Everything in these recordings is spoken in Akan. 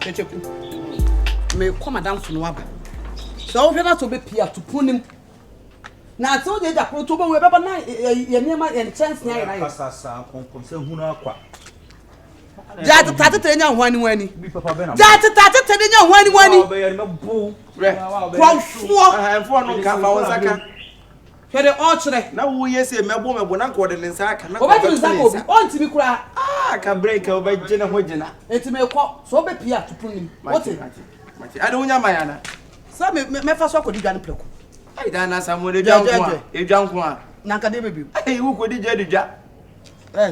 Kyekyeku. Me come madam for no aba. So we na to be pia to punim. Na so dey da to be we baba na ye niam ye chance nya ye na. Asasa konkom se hunu akwa. Ja tate nya hwani wani. Ja tate nya hwani wani. Ba ye me bu. Kwafo. Enfo no ka fa wonsaka. Hwede o chere. Na wo yese mebo na nko de nsa aka na. Oba tu nsa ko bi. On ti bi kura. Ka break oba gina ho gina. Enti me ko so be pia to punim. What? Mati. Ade wonya mayana. Sa me fa so akodi dwa ne pleko. Ai da na samu de dwanko a. E dwanko a. Na nka de bebi. Ai wo ko di je de dwa.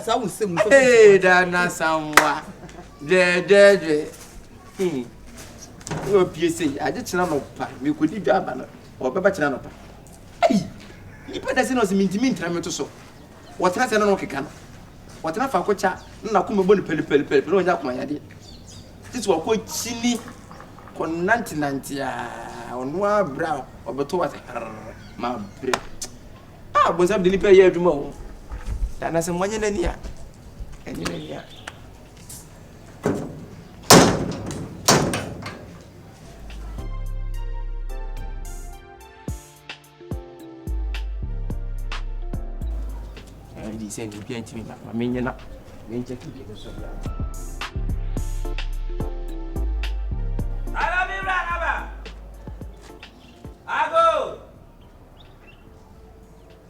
Sa wo sem. Da na samwa. Je. Wo pie sei, ade kina no pa. Me ko di dwa ba no. Obeba kina no pa. Ai. Ipa da se no se mintimi ntra me to so. Wotena se no no keka no. Wotena fa ko cha na ko me bonu peli no nya kuma yade. Tisi wo ko chini ko 90 onu abra obeto wa ma bre. Bo sabde ni pe ye aduma o. Da na se monye nani a. Enye nani a. Di sen di bien timi ma menyena. Men check bi ko so ya. Ala mi bra na ba. Ago.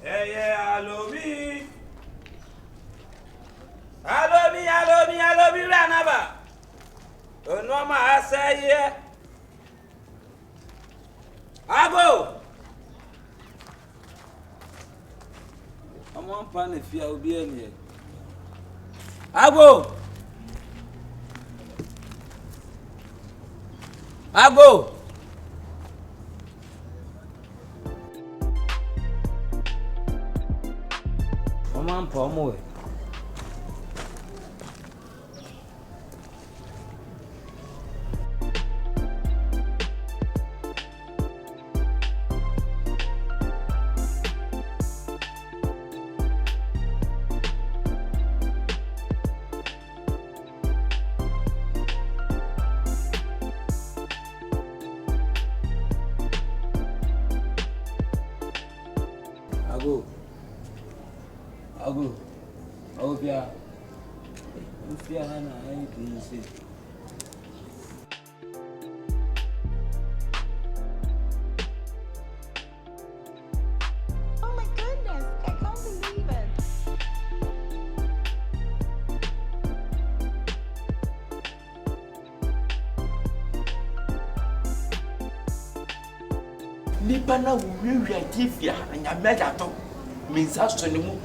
Alo mi. Alo mi bra na ba. Ono ma asaye. Ago. Amon pa na fia obi eni. Ago. Amon pa mo. Ago pia. Ufia hana ai kinse. Oh my goodness, I can't believe it. Nipa na wuwi atifia anya meja to. Minsa so ne mu.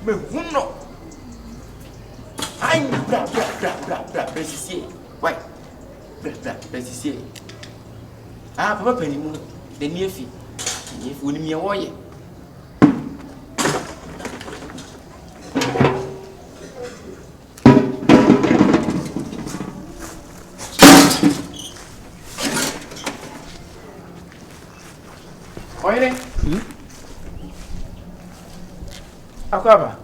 Me huno. Ai bra precisie. Why? Bra precisie. Papa pani mu de niefi. Niefi oni mi e woye. Oire. Akwaba.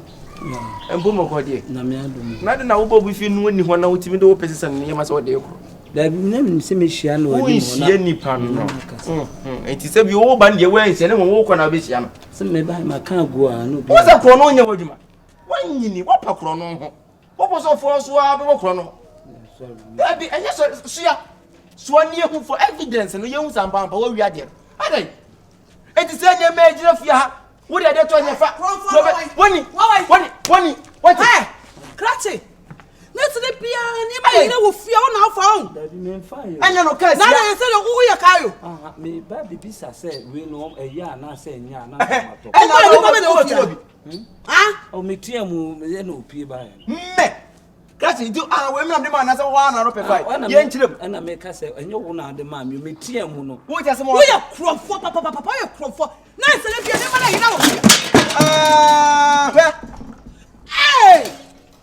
Embo mokode. Na me adum. Na de na wo bobu fi nu ni ho na wotimi de wo pesesa ne ma se wo de ekro. Da bi na se me hia no ani mo na. Wo hia nipa no. Enti se bi wo ba ne we hia ne wo ko na be hia no. Se me ba ma kan go a no bi. Wo se kro no nya wadwuma. Wanyini wo pa kro no ho. Wo bo so fo so a be wo kro no. Sorry. Da bi enye so ya. So ani ehu for evidence no ye hu sampa wo wi ade. Adai. Enti se nya me ejira fia ha. Wo de to nya fa. Woni. What? Hey! Krachi. Let's the pia ni ba ina wo fia wo na fa on. Da bi me fa yo. Anya no case. Na na se wo ya kayo. Me ba bibi sa se we no eya na se nya na mato. E na wo ba na wo fia. O me tia mu ye na opie ba ya. Me. Krachi do we me na de ma na se wo na ro pe fa. Ye nchirem. Na me ka se enye wo na de ma me tia mu no. Wo tia se mo. Wo ya krofo papa ya krofo. Na se le pia ni ba na hina wo fia. Hey!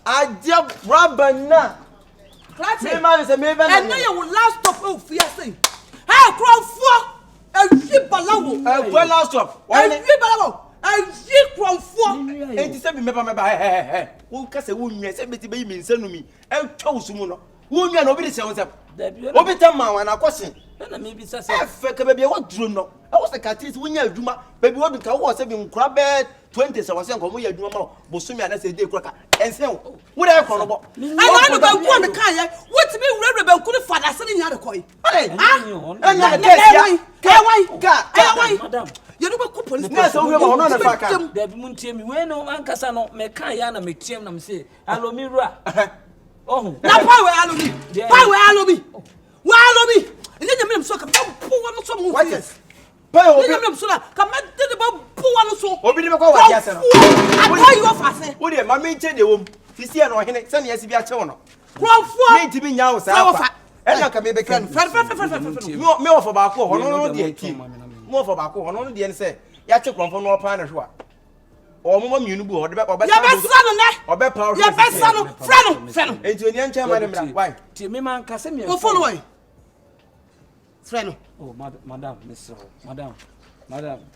Adia Rabana. Krachi. Me man say me and now you will last stop o fia say. Hey, krofo. E balawo. Well last stop. Why e balawo? E krofo. Enti se bi me ba. Wo ka se wo nwie se beti be yi me nsanu mi. E twa usumu no. Who you no be say won obi tamma wan akosen na me bi say efe ka baby what duro no I was the catis when you adwuma baby what ka wo say bi nkura be 20 se wase nko mo ya adwuma ma bosumi ana say dey kura ense wo dey ko no bo I know the banku am kan ye what me wure banku ni fada se ni nya de koy enya de case madam you no be ku police na so we ma hono na fa ka da bi mun tie mi we no ankasa no me kan ya na me tiem na me say alomira oh na pa we alobi Nye nyame so ka po wano so mu yes. Pa obi nyame so na ka mede de ba po wano so. Obi de be kwa wadi ase no. Atoy you off ase. Wo de ma me nche de wom. Sisi e no hene se ne asibi a che wo no. Krofo. Me nti bi nya wo sa fa. E na ka me be kan. Me ofo ba ko hono no de ti. Me ofo ba ko hono no de ne se ya che krofo no pa na hwa. O mo ma mienu bu o de be o be ya be sa no ne. O be pa o. Ya be sa no. Frɛ no. Enti oni nche ma de mra. Why? Ti me man ka se me. Wo follow why? Freno. Oh, madam, Miss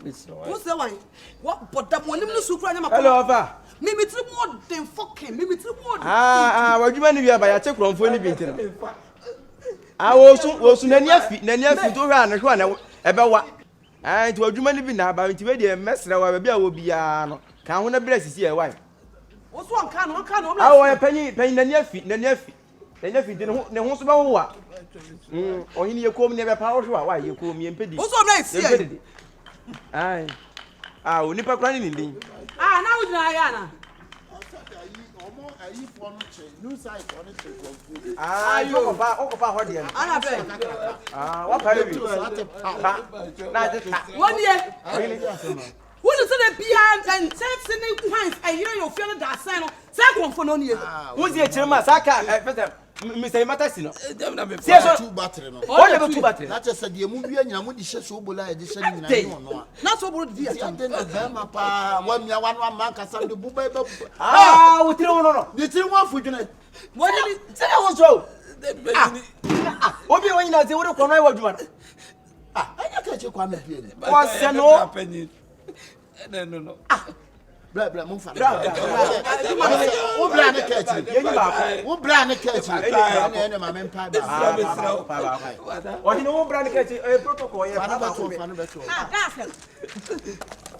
Miss. What's the one? What? But that one, no sugar. Hello, Ava. Maybe 3 more than fucking. Maybe 3 more. What you want to be about? I check from phone. I was near feet to run about what? And what you want to be now about to be a mess. Now I will be a can't want to bless you. Why? What's one can? Oh, a penny near feet. Then if you didn't know what. Or in your comb never power. Why you call me and pity? What's on next? Aye. Ah, we never crying in the. Now Diana. Ah, you about what dear? What are you? 1 year. What is it beyond and sending points? I hear you feeling that sign. Second for no year. Who's the chairman? Saka, Mr. Matasino. Two battery. What two battery? Not just a dear movie and you would so bola edition. Not so good. One year, 1 month, I saw the booba. Ah, we no. The 3 1 for you. What did it say? I was wrong. What do you want to say? What do you want to do? I catch you come again. What's no? No. Blah blah move fast. Who brand catch you? Who brand catch you? And my men pie. What you know brand catch a protocol?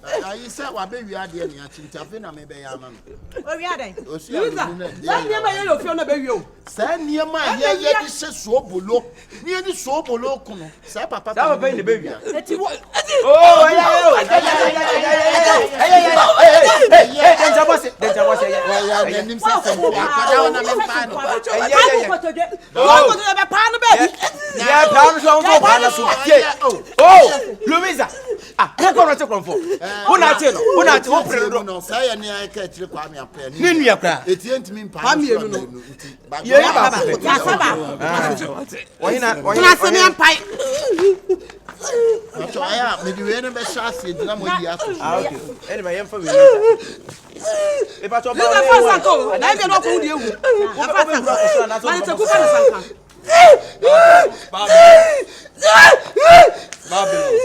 I said what baby are there near Chintafina maybe yaman. Oh yeah then. Send near my yellow fiona baby. Send near my yeah so below. Near the so below kono. Say papa that baby the baby. Oh Hey, then was it. Oh, Louisa. What going to come for? Who not no, say any I catch you kwame apia. Ninu yakra. It ain't mean pa. So I am maybe we never shall see the mo dia. Okay. Anyway, I'm for me. If I talk about I don't know who you.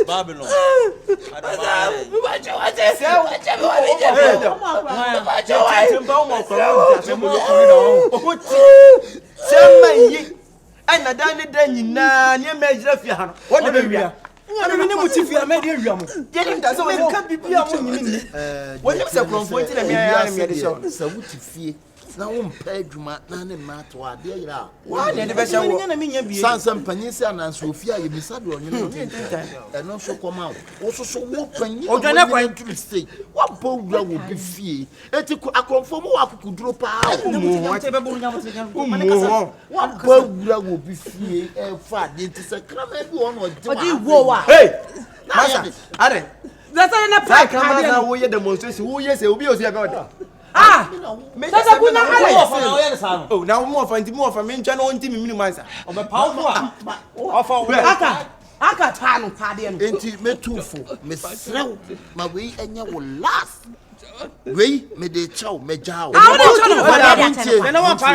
Babylon. I don't know if you are made here. Getting that so you can't be when you say from 40 and so what if now peduma na ne matwa de ira why the version na me nya bi sansan panisi anan Sofia ye misado onye no e no so come out wo so wo panyi odwane kwan to stay wa bo wura wo bi fie eti akonfo mo wa kukuduro pa mo wa te be bo nya mo te wa bo wura wo bi fie e fa de ti se krama bi won odi wo wa hey masa are that's na pa kamera na wo ye demonstration wo ye se obi o se be odi Sasa kuna hali oh now more for me ncha no ntimi minimum answer obe powerful offer aka panu pade no enti metufo mesrew ma we enya wo last we me de chaw me jaw na wa pa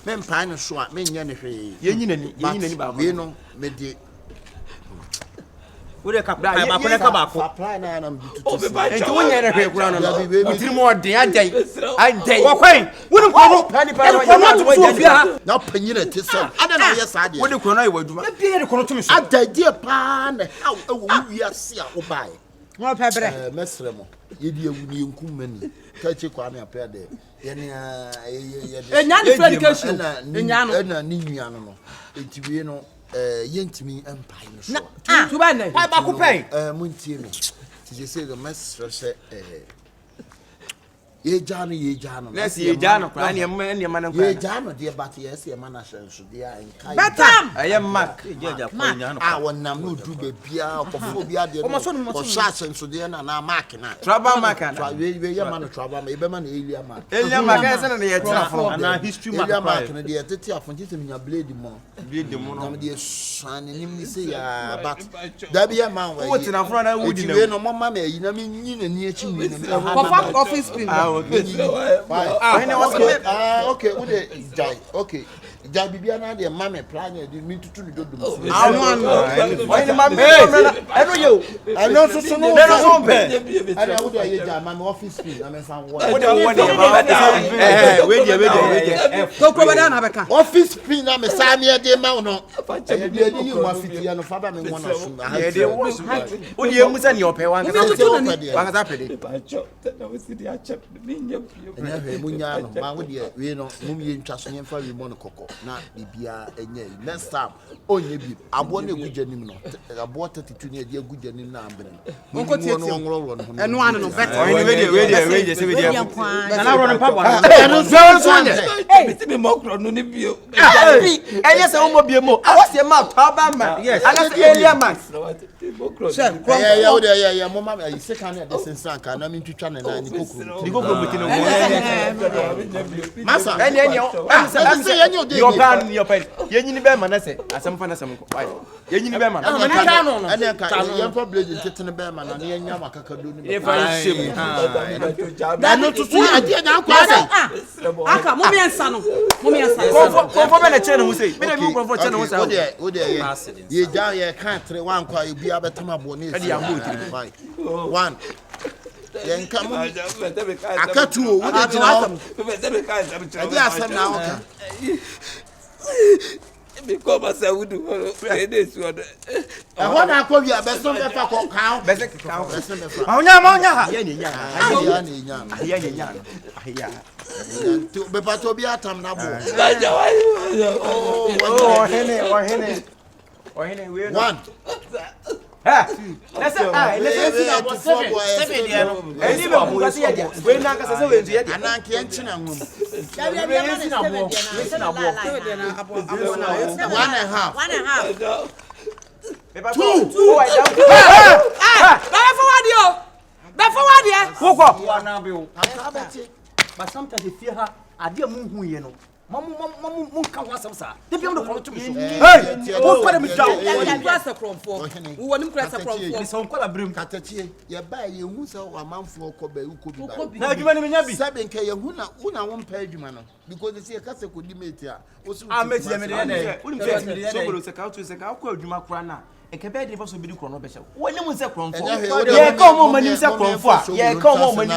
me mpa no so a me nya ne hwe yenyi nani ba we no me de de ka ba ko ne ka ba ko apply na na mbi Oh, tutu be ba enti wonya na hwe kura no Dabi, baby. wotiri mo den adai adai wo kwen wonu ko no pani pa ko no to so fia na panyina te so ada na ye sa de wode kuro no ayi waduma e bia de ko no to me so ada die pa na how e wo wi ase a wo bae Mo pebre. mesre mo ye di ewu ni enkum mani kachi kwa na apɛ de ye ne Enya ni friend education. Enya no. na ni nua no no entiwie no ye ntimi empire no so Tu ba ne. ba ko pen muntie me ti say the mesre se ye jano let's ye jano kura ne ma na ye jano de but yes ye ma na hyenso de a enkai Betam. aye mark jeja ko nya no a wonam no du be bia okofo bia de no o sha hyenso de na mark na trouble mark and we ye ma no trouble ma ye be ma na elia mark elia mark ese na ye tena fo ana history mark elia mark na de tete afon tete nya blade mo no na de shan ni ni say ya but da bia man we wo tena fo na wudi na we no mama ma yi na me nyi na ni achi wi na Perform office pin. Okay, we dey jai. Okay. Jai bibia na dey mama plan dey me tutu ni dodum. why the man I know you I know so no. there no be Ana wo dey jai mama office fee na me san wo. wo de wo de we dey Go go bada na beka. Office fee na me san me dey ma no. E dey dey you ma fit ya no fa ba me wona so. ye dey wo de emusa ni ope wan ka za pede Enya hwe munya no ma wo dey we no mum ye ntwa so nyemfa we mo no kokko na bibia enya next time onye bi abo na egujanim no abo 32 na e egujanim na ambre Onko tie tie. Eno anu no better. we dey say we dey na ro no pa bo Eno so Me me mokro no ni bio. eye se wo mo bie mo a se ma trouble mark Yes. ana se elia mark Mokro. Shem. yeah, wo dey yeah mo ma you say kan dey sensan kan na me twitwa na na ni kokro. di go buti no Masa ene ene am say yenye ode your plan your pen yenyini be ma na se asem fa na asem ko why yenyini be ma ene ka yemfa blade tetene be ma na yenya makakado ni e fa shem da no tutu ade na akwa say Aka mo me ansa no. Mo me ansa. ko be na chere no say me na bi ko chere no say wo dey ye ja ye kan 3 1 kwa e bia betama bo ne Ade ambo tiri. 1 yen kam akatu o wo dey jina ade asem na wo ka Me ko ma sa wudu. E dey su odo. e ho na akwa wi abeso be fa ko kan be se ka beso be fa ma onya ha ye ni nya ya na nya ye ni nya ya to be pato bi atam na bo Ba ja wa. oh hene we no 1 ha let's say na bo 7 dia no eni be bu kasi ye dia we na kasa se we ntu ye dia ananke en china ngum one and half two I down Be forward here. Woko wana be o akabeti but sometimes they fear her ade mu hu ye no mamu ka ho asem sa de bia mo ko to me so hey wo kwere me daw You cross the cromfo. We want him cross the cromfo. so ko la brem katachie ye ba ye hu sa amanfo ko ba uko bi ba na adwuma ni me nya bi sabe nke ye hu na wo mpa adwuma no because they say kase ko di mate a o su mate ya me de unim fe so bolo se ka to se ka ko adwuma kura na ekebe de so bi di kro no be se woni mu se kromfo ye ka mo mani se kromfo a ye ka mo mani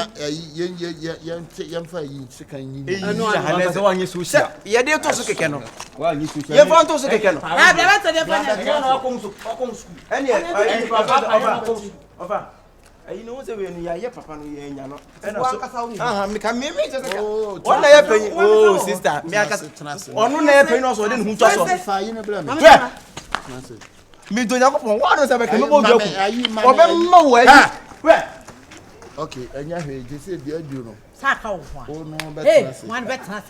ye mfa yi sikan yi anu ana se wa nye social ye de to so keke no wa nye social ye fa to so keke no Ah, be better dey find. na akom school ene ayi papa ayi no se we no ya ye papa no ye nya no ena so aha me ka me je se ka ona ye penyi oh sister me aka onu na ye penyi no so de hu to so fa yi na bla me mi do nya ko pon wa no se be ke me bo joku obe mma wo ayi we okay enya he je se bi adu no Saka wo. o no Hey, better say one better.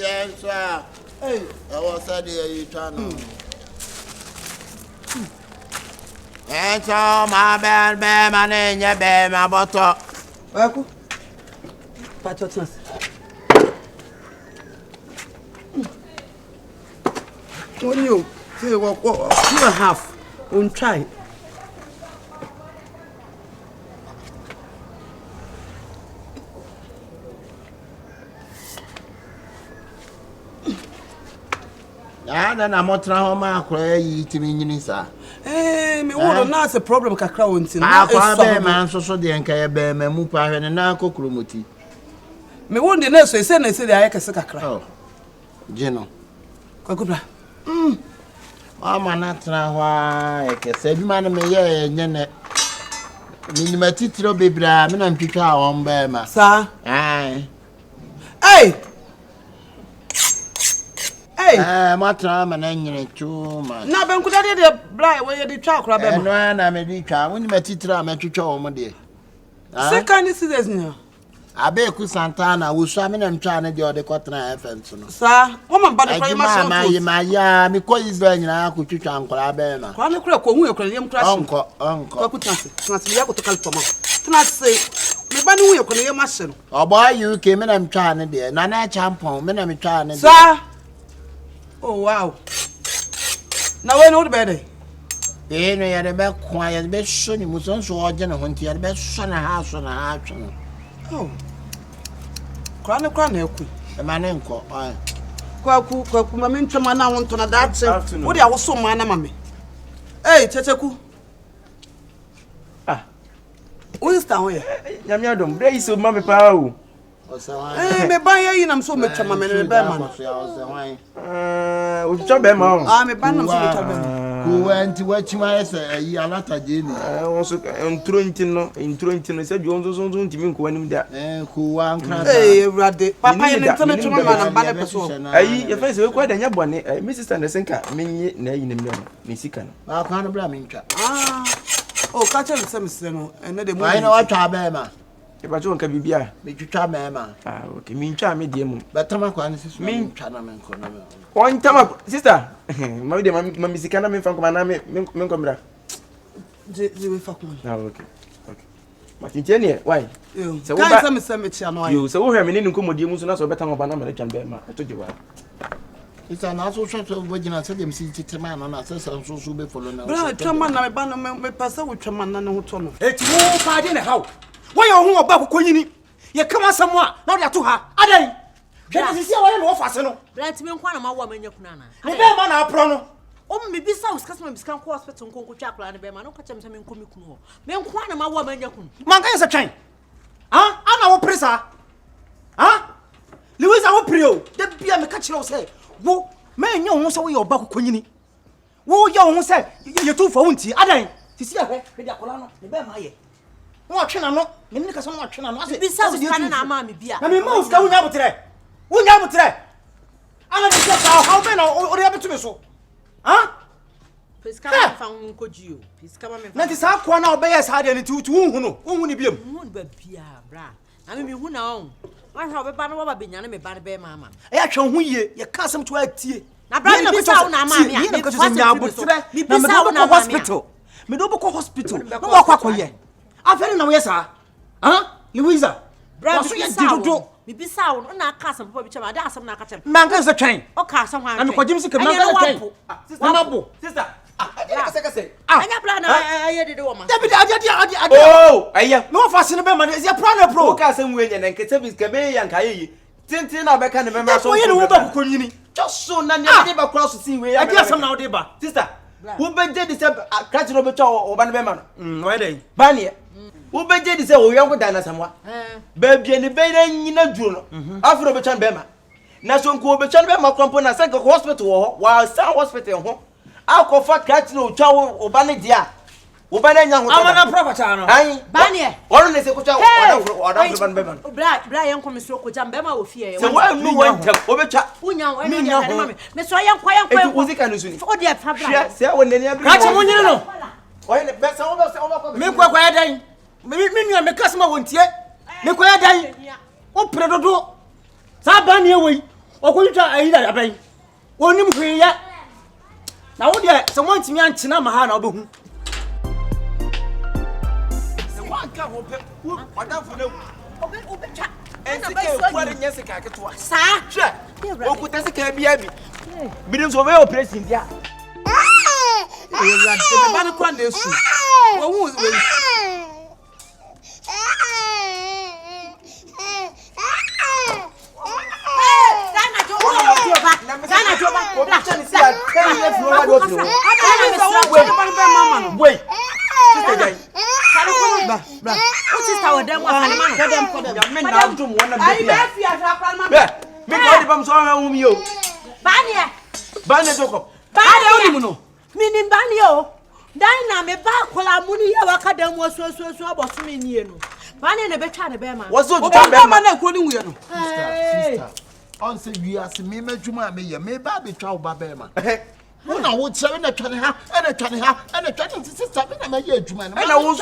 Hey, I was said you trying. And so my bad man in your bed, my butter. Aku. Patotnas. When you say walk 2.5 on try. Then I'm not trying to cry to me, sir. Eh, me would not a problem kakra untin. I man so the enka be me mu pa hwe na kokromoti. Me won the nurse say na say the ayaka kakra. Oh. Jeno. Kwakubra. Mama na tra hwa ekese adwuma no me ye nye ne. Minima titiro bebra me na ntwitwa awon ba ma. Sa. Ai. Hey. Hey. Matra ma na nyere chuma. Na ben kuda de bra we ye twa akra be ma. No na me di twa. Woni ma titiro a metwitwa wo mo de. Second scissors ni. Abe ku Santana wo so me na ntwa ne de ode kwatena FM so no. Sa, woman ba de ma so. Ma ya mi ko Israel nyina ko twitwa nkora be ma. Kwa ne kura ko hu e kura yem kura shi. Onko. Kwa kutanse. Tanse ya ko to kalpoma. Tanse. Me ba ne hu e kura yem ahye no. Obo UK me na ntwa ne de. Na na champon me na me twa ne de. Sa. Oh wow. Now when old bed? No ya de be kwa ya be so ni muson so oje ne ho nti ya be so na ha so na ha twa. Oh. Kwa na eku. E ma ne nko. Kwaku ma me ntwama na wonto na dache. Wo de awoso ma na ma me. Eh, Kyekyeku. Ah. Wo sta ho ye? Nyame adom, bre iso ma me pa o. Me ba ya yi nam so me twama me be ma no. O twa be ma o. Ah, me ba nam so me twama me. Ku anti wachima ese ayi alata je ni. Won so ntro ntin no se bi onzo so ntimi nko anim da. Ku wa nkra. Ewrade. Papa ye ne tene twama ma na ba ne peso. Ayi ye fa se we kwa da nya bone. Me sister ne senka menye na ayi nem ne sika no. Ba kwa no bra me ntwa. Ah. Oh, ka tell me say no. Ene de mo. Ayi na watwa be ma. E ba jo nka bibia. Me twitwa me ma. Ah, okay. Me ntwa me de mu. Betama kwa ne sisu. Me ntwa na me nko na me. On tama sister. Ma de ma misika na me fa nkoma na me nkomra. Je we fa ko. Ah, okay. Okay. Ma tintie ne why? Se wo ba se me chia no ayi. Yo, se wo hwe me ne nkomodie mu so na so betama ba na me twan be ma. To je wa. Isa na so so bojina se dem si titima no na se so so be follow na. Bra twama na me ba na me pasa wo twama na ne ho to no. Eti wo pa de ne hawo. Wo ye ho oba kokonyini. Ye kama samu a na ode ato ha. Adan. Hwe sisi a wo ye no ofase no. Bra ti me nkwa na ma wo amanya kuna na. Ne be ma na apro no. O me bi sa uska sama biskan ko hospital nko twa akla ne be ma no ka chem se me nkomi kunu ho. Me nkwa na ma wo amanya kunu. Man kan se twen. Ah, ana wo presa. Ah? Louisa wo prio. De bia me ka kire wo se. Wo me nya wo se wo ye oba kokonyini. Wo ye wo se ye tu fo wonti. Adan. Sisi a hwe de akola no. Ne be ma ye. Wo atwena no. Me ne ka so no atwena no. Ase Bi sa uska na ma me bia. Na me ma uska wo nya botre. Wo nya botre. Ana de ka how be na o de abetu me so. Ah? Piska ma fa nko jio. Piska ma me. Na ti sa kwa na obeye sa de ne ti hu no. Hu ni biam. Hu ba bia bra. Na me hu na on. Wa ha obeba na wa ba benya na me ba be mama. E ya twa hu ye, ye ka asem to atie. Na bra me bisa wo na ma me. Me ko so nya botre. Me bisa wo na ma hospital. Me do ko hospital. No wa kwa koye. Afere na wo ye sa. Ah? Louisa. Bra so ye didodo. Me bisa wo na ka asem papa bi chama da asem na ka chem. Man kan se twen. O ka asem hwan. Na me kwagim se man kan twen. Sister mabo. Sister. Kase. Anya bra na aye de wo ma. David adi. Oh, aya. No fa se ne be ma is ya pro. O ka asem we nya na nkete bi ska be yanka yi. Tintin na be ka ne mema so. Wo ye ne wo ba kokonyini. Just so na ne de ba cross si we ya. Adi asem na wo de ba. Sister. Wo be je de se catch no be twa o ba ne be ma no. Wo dey. Ba ne. Wo be je de se o yanko da na samwa. Ba bia ne be na nyina duro no. Afro be twan be ma. Na so nko be twan be ma krompo na se ko hospital wo wa sa hospital ho. Akofa catch no twa o ba ne dia. Wo ba na nya ho. Amana property no. Ai. Ba ne. Ono ne se ko twa o da ba ne be ma. Bra yan ko me so ko jam be ma wo fie ye. Se wa nu won tam o be twa. Unya wo me nya ma me so yan kwa. E ku zika no suni. O de fa bra. Se wo ne ne abri. Ka che mo nyine no. O ne be se o ba ko. Me kwa ya dan. Me nua me kasema wontie. Me kwa ya dan. O predodo. Sa ba ne wei. O ko twa ayi da aban. Wonim hwe ya. Na wo de se won timi anchina ma ha na obehu. sika ho pe madam for no Obe cha. en sika e kware nya sika keto Sa. hwe okuta sika bia bi bidim so we operation dia Ewura de ba no kwa na esu wo hu we Sana joba. obi chani si a kan ye furo wa do furo wait sister jai bra O sister wo dem wa fane ma. ya men na dum wona ai be be ya fi ahwa kwa ma be me ko di bam so wa hu mi o Banie. ba ne doko ade oni mu no Minim banie o. Dan na me ba kola mu ni ya waka dem wo so aboso me nie no. Banie na be twa ne be ma. wo so o tuta be ba ma na kro ni wuye no Sister, on say we are me medjuma me ye me ba be twa wo ba be ma. Una wo chere na twane ha, na twane ha, na twane sister me na me ye adwuma no. na wo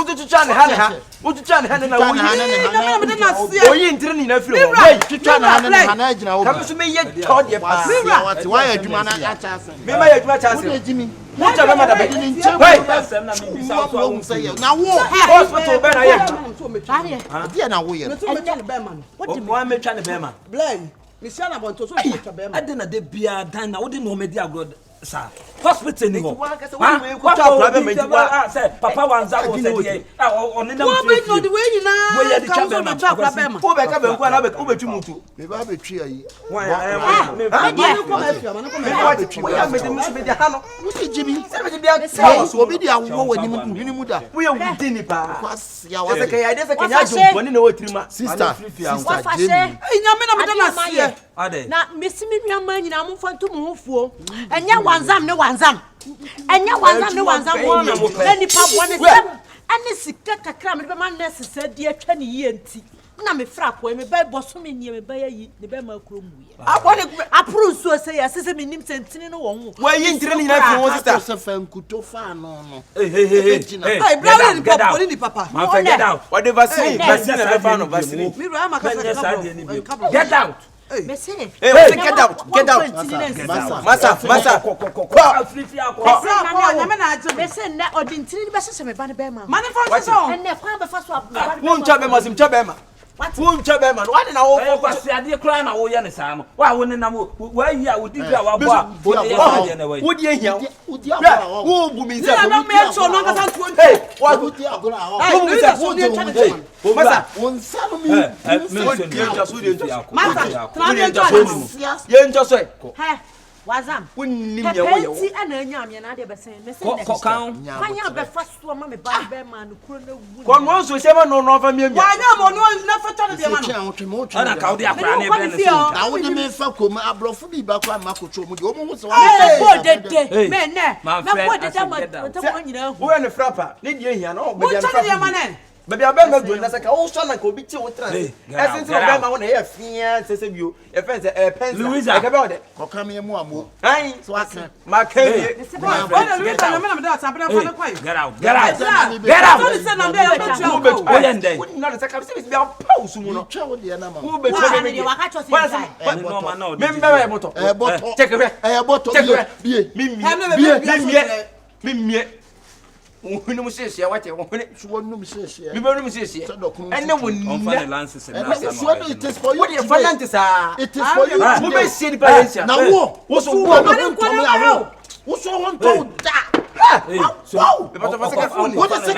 tuta ne ha wo tuta ne ha na wo na me na se oyi ntire ni na firi wo Wait, tuta na na agina wo. kam so me ye to de pa What why adwuma na ya chance. me ma ye duma chance Wo jimi. wo cha be ma da be Wait, hey say na wo. hospital be na ye Banie. Dia na wo ye. me to me twa ne be ma no wo me twa ne be ma blay me sia na bonto so me twa be ma ade na de bia dan na wo de no me di agro sa hospital ni ho papa wanza wo se die oni na wo be no de we nyina wo ye di twa be ma wo be ka be nko na be wo be twi mutu Me ba be twi ayi. wa me ko ma fi ma no ko me wa twi wo ya me de musu me de ha no Wo jimi. se me de bia So obi dia wo wani mu da. wo ye wudi ni pa Kwas ya wa se wa. ke ya de se ke nya jomboni na wo tirima Sister, Wa sister fa Jamie. se. nyame na me na se ade Na mesimi nwa nyina mo fanto mo hufuo. Enya wanzam ne wanzam. Enya wanzam ne wanzam wo na nipa bone sem. Ane sika kakra me be ma nurse se di atwa ne yie nti. Na me fra ko me ba boso me nie me ba yi ne be ma kuro mu ye. abone Apro so se ya se me nim sentini no wo ho. wo ye ntire ni na fi wo sister Se fa nkuto fa no no. ai bra ni papa ni papa man fa get out what the vaccine vaccine na be no vaccine me ra ma ka get out Me say. hey get out masa nyame na aje Me say na odintini ni be se me ba ne be ma. mane fa so Enne kwa be fa so won cha be ma sim cha be ma won cha be ma what na wo kwasi ade kra na wo ye ne sa no wa wo ne nam wa yi a wo di bia wa bo a wo de ye na we wo di ehia Wo di agora wo. wo bu mi se na na me so no ka san tuo hey wa Wo di agora wo. ai me so ni twa ne masa Won sa no mi. me wo so di enja so di enja masa tra me enja twa so ne ye enja so He. Wazam. wonnim ye wo ye wo Penti ana anya me na de be sen. Me say ko kan Kwanya be fa so ma me ba be ma no kuro na wu. kon mo so se ma no no fa mi wa nya mo no na fa twa ne de ma no ana ka wo de akra ne be ne so Na wo de me fa ko ma abrofo bi ba kwa ma ko tro mu de o mu so wa. Me bo dede. Me ne. Man Me bo friend, dede I ma said get to mo nyina hu. wo ye ne frapa ne di ehia no be mo dia twa ne de ma frapa ne baby abema do na saka wo so na ka obi ti wo trans Hey, get esin ti out, get obema wo na ye fia sese bio e fen se pencil Louisa. e ka be wo de Ko ka me mu amo. ai So aka. ma ka Hey. ye o na lu ta na me na me da sa pa na kwai get out get out get out so ni se na de ya me twa wo ye ndai wo na saka se bi a pause mu no Twa wo de na ma. wo be Wa twa na de waka cho Why sin is ni no man no me be be moto Boto. check it Boto check it bie. mi mi Ha, me mi mi wo mu se se wa che wo ne So won num se se. mi be no mu se se ene wo on fa ne ni lances Eh, na so no it is for you. wo de fanant sa It is for you. wo be se ni parentia Na wo. wo so Wo wo na won to me awo. Wo so won to da. Wow. be pato fa saka phone What is it?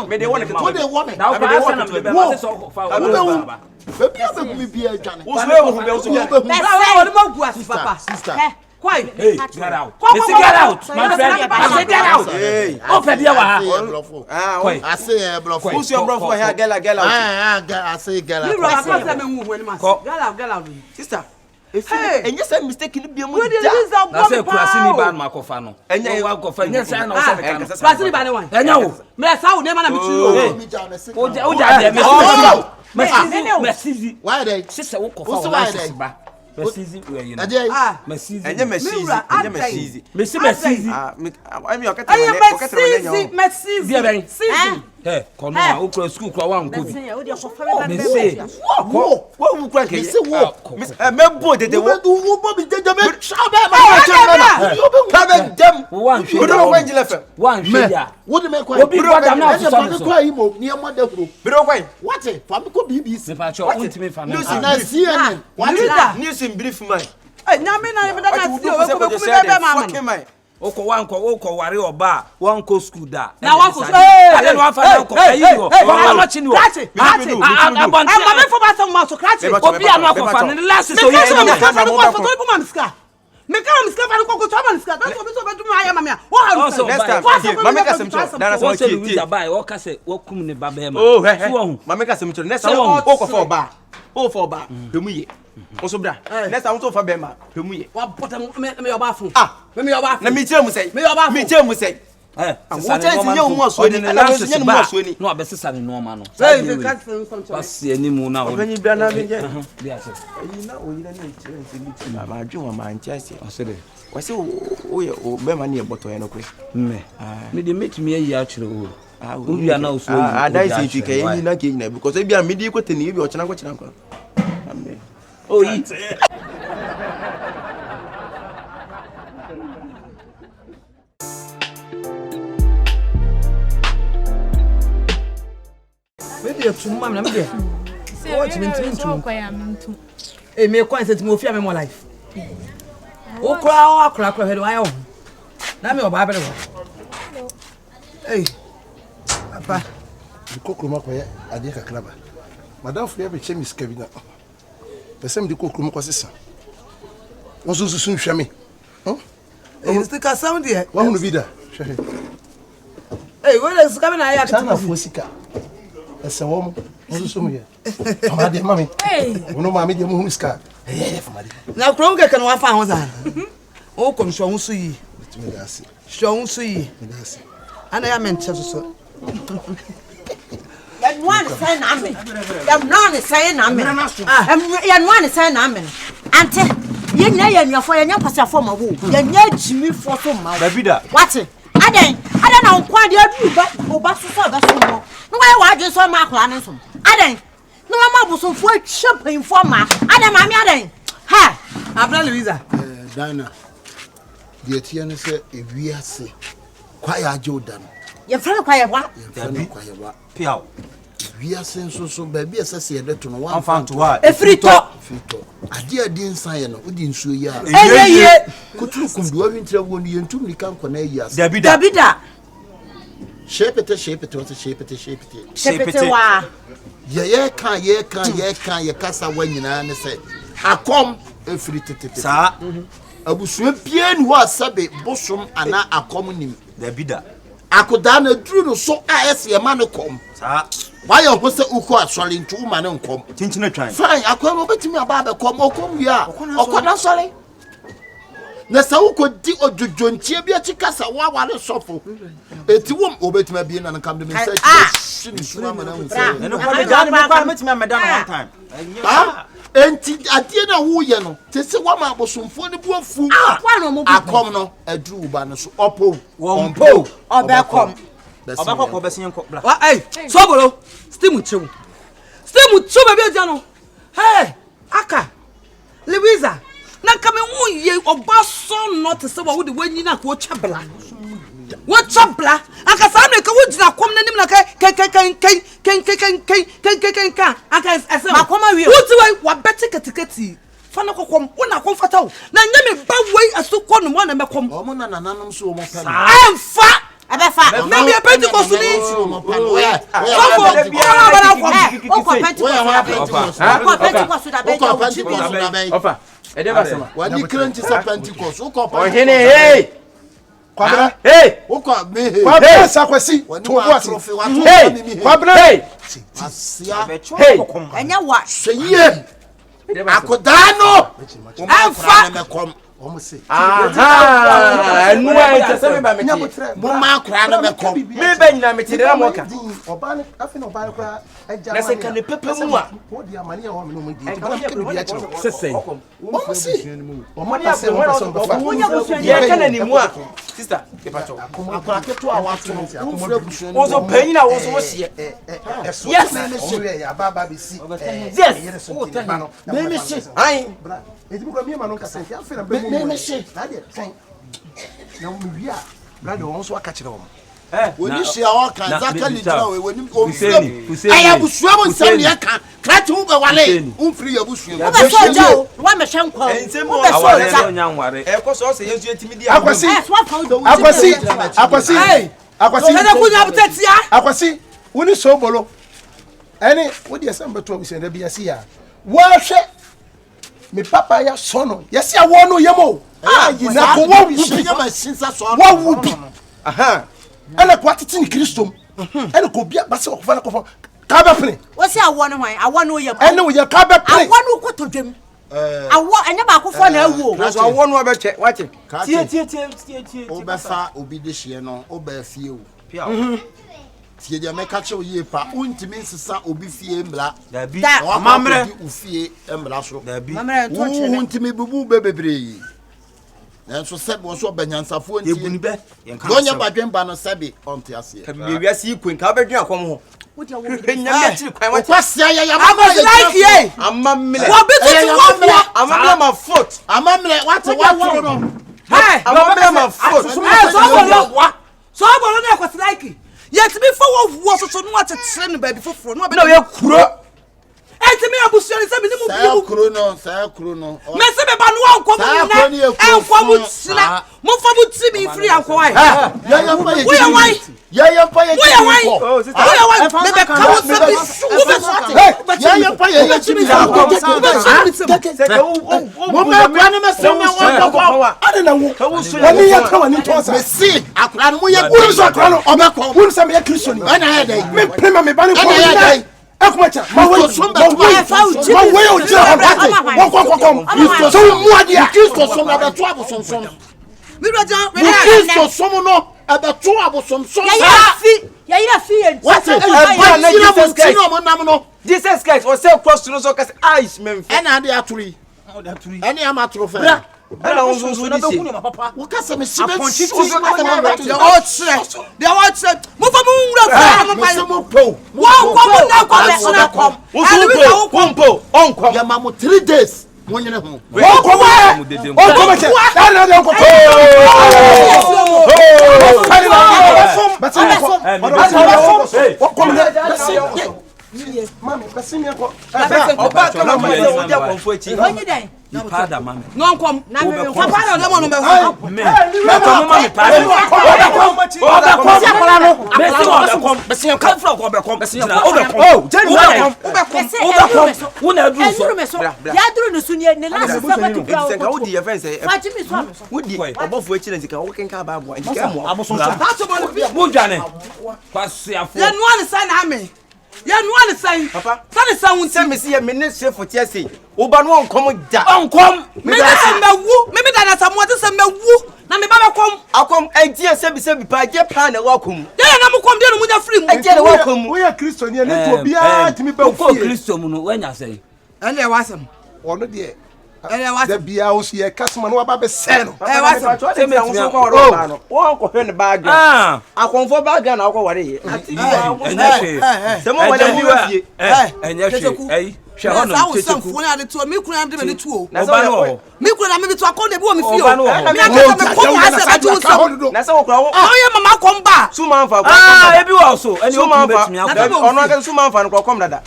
me de wo ne What they want me? na wo ba sa na me be ma se so fa wo ba Baby, I be me be a Johnny. wo so wo be wo so bra wa ni mo gu asi papa Sister. kwai hey get out me say get out my friend I say get out hey o pe dia wa ha ah Kwai. I say bluff. who's your bro for here gala I say girl. ni bra ka sa me hu hu ni ma gala sister Hey. enye say mistake ni bia mu we de da Louisa na go say me kurasi ni ba pa ma ko fa no Enya- wa ko fa nya say na o say me kan Brasi ni ba ne wan enya wo me sa wo ne ma na me chi o o ja de me mesizi Why they? sise wo ko fa What's o why na they? ba mesizi we yi na Ajay. ah mesizi enye mesizi Mewura, enye adai. mesizi mesizi ah me okata aye okata me season Dia bem. season Hey, kono a ukro school kro wan ko bi. O de ko fa me Me say, wo ukro ke. Me say wo. Me bo de wo. Wo bo bi de me. Shabe dem. Wan hwe. Bro ko njile fe. Wan hwe ya. Wo de me kwa. Obi gba dam na so so. Kwa yi mo ni e mo da kuro. Bro ko. What? Fa me ko BBC. Me pa cho untimi fa na. Na CNN. What? News in brief man. Eh, nyame na me da na ti o ko be be mama. Oko wako ware oba wan ko school da Na wan ko ale no afa na ko ayi wo wan ma chi ni wo ama me fo ba so ma so krache obi anu akofa ni last so me ka fa ko foto ibu ma miska me ka miska fa ko to ma miska dan so be so be dum aya mama o ha so next time mama ka sem cho dara so so Louisa bai o ka se wo kum ni ba be ma oh he mama ka sem cho next time o ko for ba o for ba hemu ye o so bra next time o so for be ma hemu ye wa bota me yo ba fun me yo ba fun na mi tire mu sei mi tire mu sei wo tire si nye mu aso ni na so nye mu aso ni no abesesa ni no ma no say the cat some pasi ani mu na wo ni bra na me je bi ase yi na o yi na ni tire nsi ni na ma dwe ma nti ase asede wase o ye o be ma ni e boto ye no kure me de metumi ayi a kire o Ubia na uso adai se fika yi na ke na because ebia me di kwete ni bi o chena kwa amen oh yi maybe tu mama na me de What you eh me kwa nse ti mo fi am more life o kra hedo ayo na me oba bere wo eh papa kokroma kwa ade kakraba madam fu ya be chemi skabina pesem di kokroma kwa sisa wonso susu hwame eh sika sound here wa hunu bida hwe eh we sika me na ya sana fu sika esewom wonso sumu ye amade mami wono mami de mu hunu sika famade na kro nke kan wa fa ho za o kom so ho su yi bitime gasi so ho su yi gasi ana ya menche so yan one say na me yan none say na me yan one say na me ante ye nya ya nwafo ye nya kwasafo ma wo ye nya jimi fo so ma Babida what aden na nkwa de adu ba oba so so ga so mo no wa adwe so ma akwa ne so aden no ma bu so fo champagne fo ma aden ma mi aden ha abra Louisa Dana de tie ne se ewiase kwa ya jodan ye fere kwa ye wa kwa ye wa piao wiase nso so ba bi ese se de to no wa amfa to wa efrito ade adi nsan ye no odi nsuo yi a eyeye kuturu kundu wa wintira wo ni yentum ni kan kona yi ase Dabida shepete wa ye kan ye kasa wa nyina ne se akom efri tete sa abusua pie ni wa sabe bosom ana akom nim Dabida akoda na duru no so a ese ye ma ne kom sa why you go say uko asole ntu ma ne nkom chinchina twan fine akom obetimi aba be kom okom wi a okoda sole na sa uko di ojojontie bi akikasa wa wale sofo eti wom obetimi bi na nkam de me say shini suma ma na hu say eno kwa dan me kwa metimi ameda one time enti ade na wo ye no te se wa ma bosomfo ne bu afu akom no aduru ba no so opo wompo obekom obakọ besin ko bla wa eh sobolo steam chew baby odiano hey aka Louisa na kame hu ye oba so not se wa wo de wanyi na ko chabla aka sa na ka wo jina kom na nim na kai aka ese makoma wi wo ti wa beti ketiketi fana kokom wona komfata wo na nyame ba wei asukọ no mo na mekom o mo na nanom so mo pa amfa abefa maybe a Pentecost ni ofa ede basema wani kranti sa Pentecost uko pa ohene hey kwabra hey uko me kwabra sakwasi to boati hey kwabra hey asia hey enya wa seye akodano amfa mekom almost say. Aha, no way to say me me. Mama kra na me kom. Me be nyina me tire na moka. Oba ne afi na oba kra eja. Na se kan pepe mu a. Wo dia mane ya ho me no mo di. Sese. Almost say. Omo na say wo person go fa. Ye kan ani mu a. Sister, ke pa cho. Akora keto a wato no. Wo so panyin na wo so wo hye. Yes. Ya baba bi si. Yes. Me se. Ai. Eti ko mi ma no ka se ya fe na be mu. Me se. Na de twen. Na wo wi a. Brother won so aka kire wo. Woni hia o kan zaka ni jira we woni o fi. Aya busua mo nsem ne ka. Krati wo be wale. Umfiri ya busua. Wo be so jo. Wa me hwe nkwa. Ensem o awale no nyanware. E ko so yesu etimi di akwasi. Akwasi. Woni so bolo. Ene wo de asem beto bi se da bi ase ya. Wo hwe me papa ya sono. Yesi awo no yemo. Na ko wo bi ma sinsa so. Wo bi. Aha. Ene ko atiti ni Kristo. Ene ko bia ba se ko fa na ko fa. Ka be pene. Wo se awo no hwan? Awo no yemo. Ene wo ye ka be pene. Awo no ko todwem. Awo enya ba ko fo na awu. Na so awo no be che, wache. Tie. O be fa obi de hye no, o be fie o. Pia. Tie dia me ka che o ye pa, untimi nsesa obi fie mbla. Da bi. Amamre u fie mbla so. Da bi. Mamre to che. Untimi bubu bebebre. Nanso sebe wo so banyansafo ntie. Eguni be. Yenka. Donya badwemba no sebe onte ase. Ka bi wiase ikwen ka bedwen akom ho. Wo dia wo Enya me chiri kwan wache. Kwasia ya Akwasi like ye. Amamle. Wo bi tutu wo fo. Amamle ma foot. Amamre wate no. Hey, Amamle ma foot. so bolo. So bolo na akwasi like. Yet me for wo so no ate tere no ba bi foforo no ba. Na we kuro. Enti me abusuani se me ni mu bi. Sa kuro no. Me se me ba no anko mu na. Enko mu tsira. Mo fa mu ti mi free anko ai. Ya pa ye. Wo ya wai. Ya pa ye. Oh, sister. Wo ya wai. Me be ka wo se bi su. Wo be so. Ya pa ye. Mo me kwa ni me se me won ko. Ade na wo. Wani ya ka wani to sa. Me si akura no mo ye guru so akura no obekọ. Won se me ye Christian. Ana ya dai. Me prema me ba ni ko. Ekumacha mawe mawe o jira hati wako so mu adia Kristo so na beto abosonson Mi roja Kristo so mu no abeto abosonson Ya fi en what na Jesus Christ mo nam no Jesus Christ was say cross to no so case eyes memfi ena ade aturi ene amaturo fe ana won so na be hunu papa. wo ka se me sibe the outside mo fa mu nwura fa mo pa mo po wo ko na ko be na kom Kumpo onkom ya ma mo 3 days mo nyene ho wo ko wa o ko me che na na ko Mami, basimi ko. oba kala mo se wo dia konfo echi Onyi den. no pada mame no kom papa na dem no be ho me ko mo mami pa oba kom si akala no besi oba kom besi ka fra ko be kom besi oba kom oh jeni oba kom wo na duru so Ya duru no so ne last sabatu bra. nti ka wo di ye fence Faji mi so. wo di obofo echi na nti ka wo kenka ba bo nti ka mo Abosonso. that's about it mo dwane kwasiafo ya no an sign na me ya no an sign papa sane sa won se me se ye me ne Shifo tie se oba no onkom da onkom me da mewu me da na samu ate se mewu na me ba be kom akom entie se bi pa je pa na wakom ya na mo kom de no mu nya free mu entie na wakom Wo ya Kristo ni ne to bia timi ba ko Kristo mu no wanya sei ele wasem ono de ele da wasem bia wo so ye kasma no ba be se no wasem se me anwo ko ro ba no won ko hwe ne bag akomfo bag na akọ ware ye enya hwe se mo wale mu fie enya hwe ei hwe ho no Kyekyeku fo na de to mi kunu de me tu o oba no mi kunu na me to akọ de bi o mi fie Oba o no ho. mi aka me ko wa se ba tu so na se wo kura wo oye mama kom ba su man fa ebi wa so eni o ku betimi akọ ono aka su man fa no kom dada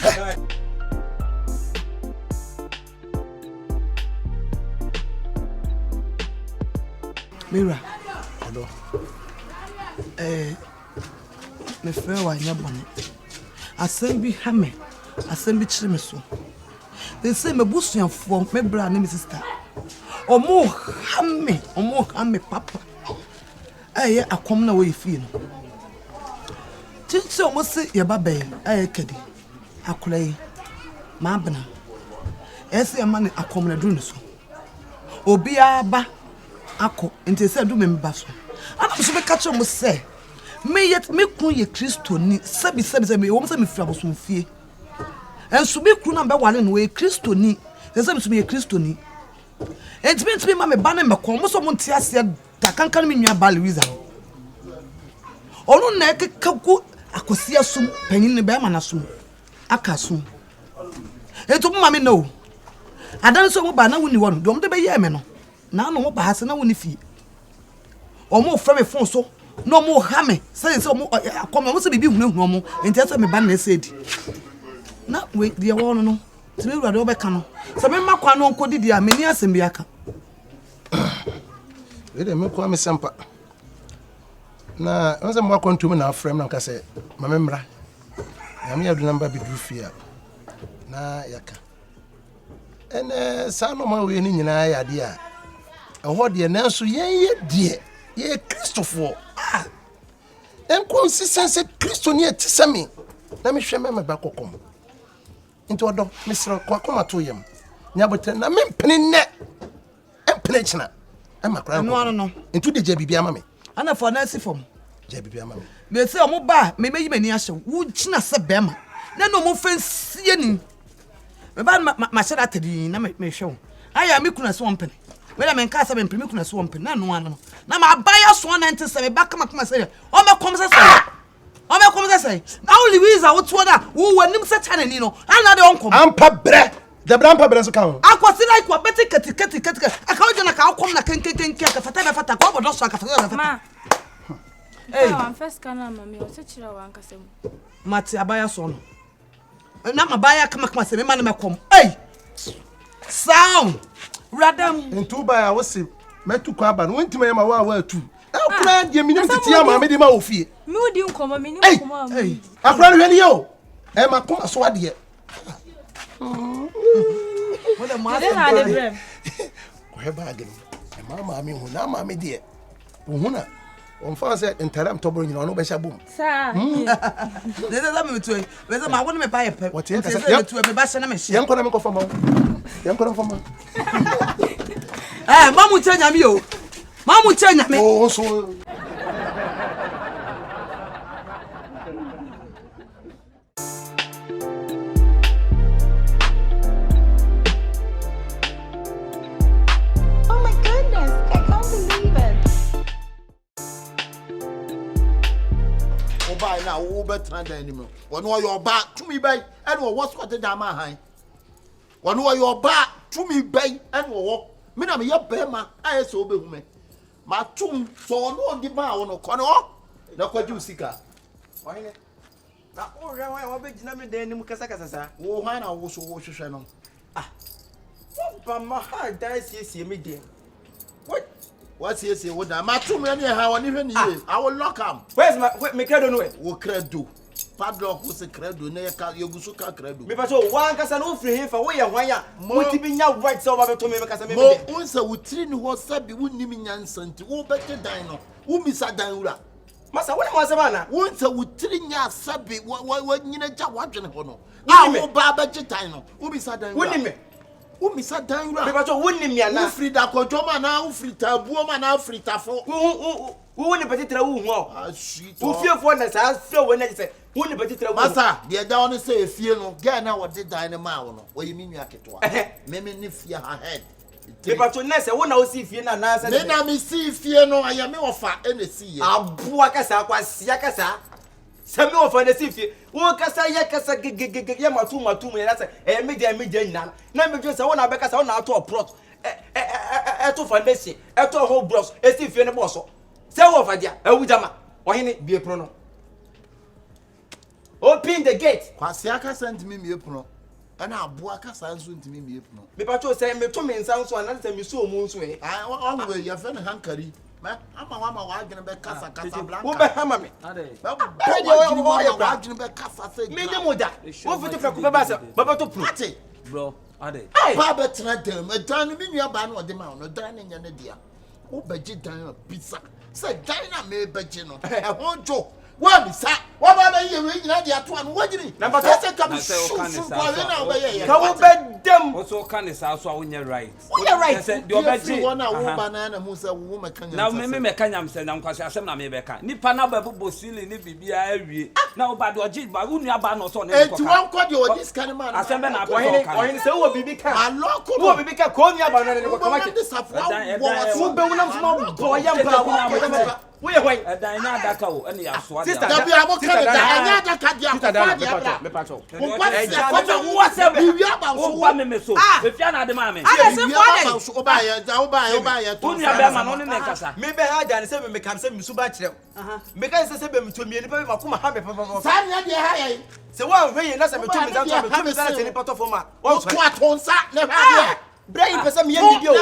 Mira. Me frɛ wa nya bɔne. Asɛm bi ha me. Asɛm bi kyerɛ me so. They say me busuafo, me bra ne me sister. Omo ha me papa. Aye akom na we fie no. Tinche omo se ye ba bɛn, aye kedi. Akora yi. Ma abena. Ese ma ne akom na duru ne so. Obi aba ako nti se do me mba so ana so be catch mo say me yet me kun ye Kristo ni sabi me wo se me fira bosom fie enso me kun na be wale no ye Kristo ni se me so me ye Kristo ni enti me ma me ba na me ko mo so mo ntia se da kankan me nua ba Louisa onu na ekekaku akosi asum panyin ne be ma na sum aka sum enti mo ma me no adan so mo ba na woni won do mo de be ye me no na no mo ba hase na woni fie o mo fra me fon so no mo ha me say o mo akoma mo se bibi hunu mo enti ase me ba na ese di na we de won no ti me wura de obeka no se me makwa no nko didi a me ni asem bi aka we de me kwa me sempa na onse mo akwantu me na afrem na nka se ma me mra ya me yadu namba bi du fie na yaka ene sa no ma we ni nyina ya de a ɛhɔ de nanso ye de ye Kristofo enconsistency Kristo ni etisemi na me hwɛ me ba kokom nti odo mesra kwa koma to yam nya botre na me mpene ne empene china e makra no nti de je bibia ma me ana for na si fom je bibia ma me me se o mo ba me meyi mani ahye wo china se bema na no mo fansie ni me ba ma hyɛ atadi na me hwɛ aya me kuna se wo mpene wela men ka sabe mpimi kuna so mpini na no ano na ma abaya so na ente sabe ba kama say o me kom say na Louisa wo to da wo wanim se chane ni no ana de onkom ampa bre de brampa bre so kan akwasi like wa beti kati aka o jona ka kom na kenken ka fata be fata ko bodo so aka fata Ma. Hey, I'm first kana mami o se chira wa nkasem. Mati abaya so no na ma abaya kama say me ma na me kom hey sound Radam into ba ya wosi metu kwa ba no ntima yema wa atu akura de minim titi ama me de ma ofie Mi odi nkoma me ni nkoma am. akura no hwe ni yo e ma koma so ade wala ma De na de brem. ko he ba agem e ma me hu na ma me de hu na on fa se interim to bro nyina no be sha bom Sa. de da me tu we za ma wona me ba ye pe what you say me tu me ba sha na me shi yen kona me ko fama yen kona fama mamu chanya mi o mamu chanya me oh so Oh my goodness, I can't believe it. Oba na wo betra dan ni mo. Wono yo ba tumi bai and wo was what da ma han. Wono yo ba tumi bai and wo me na me ye be ma aye so obehu me. Ma tum so no di ba wo no kono na kwaju sika. Wahine. Na o hwe wa be gina me dan ni mu kasa sa. Wo han na wo so wo hwehwe no. Ba ma ha dan siesie me den. What's here say what ma tum any ha woni hwe ni ye. I will lock am. Where's my me credo no? Wo credo. Padlock wo se credo na ye ka yegusu ka credo. Me pa so wan kasa no free him fa wo ye hwan ya. Wo ti bi nya right so ba be to me kasa me Mo de. unsa wutiri ni wo sabi wunnim nyansa nti wo bete dan no. Wo misa dan wura. Masa wo ne mo asema na. Unsa wutiri nya sabi wo nyina ja wadwene ho no. Wo Wo ba ba gitan no. Wo misa dan wura. wo ni me. Wo misa dan wura. Me pa so wo ni me ana. Wo free da kodwoma na wo free tabuo ma na free tafo. Wo ni petitra wo hu o. Ah sweet. Wo fiefo na sa fie wo na se. Wo ni petitra wo. Masa, de da on say efie no. Ga na wo de dan ne ma wo no. Wo yi minua ketwa. Me ni fie ha head. Me pa so na se wo na wo si fie na na se. Me na me si fie no aya me ofa ene si ye. Abua kasa kwa sia kasa. Se me ofa na si fie. Wo kasa ye kasa gegege ye matu me na se media nyina. Na me dwe se wo na be kasa wo na ato plot. To foundation, to whole bros. E si fie ne boss. Se wo ofa dia, awujama. Ohene bie pro no. Open the gate. Kwasi aka sentimi me epuno. Ana abua aka sanso ntimi me epuno. Me pa cho say me to me nsan so na say me so mu nso e. Ah, on we ya fe ne hankari. Ma ama wa adwene be kasa blanca. Wo be hama me. Ade. Wa adwene be kasa se. me ne moda. Wo fiti fa ko be ba se. Baba to pro. Ate. Bro, ade. Ba be tena dem. Dan mi nua ba na ode ma no dan ne nya ne dia. Wo beji dan pizza. Se dan na me beji no. E ho jo. Wa mi sa What about you? You know, the at one. What do you mean? Number 2 come shoot. Come bed them. Also can is also on your right. You're right. Your bed one banana Musa woman. Now me kanyam say na kwase asem na me be kan. Nipa na ba bobo sili ni bibia awie. Na oba do ji ba unu aba no so na ko. Eti wan ko de this kind man. Asem be na ko Oyin say wo bibi kan. Wo bibi kan ko ni aba no ne ko kama ke. Wo be wonam so ma boy am ba. We are white. And I know that cow, and you are swallowed. Sister, we are more kind of that. Me pacho. What's up? We are about to buy me so. If you are not the mammy, I said, buy. Maybe I done say me come say me so bad. Because say me to me, ma kuma ha me papa. Say one way na say me to me down to me say any part of ma. What on sa never. Brain person me video.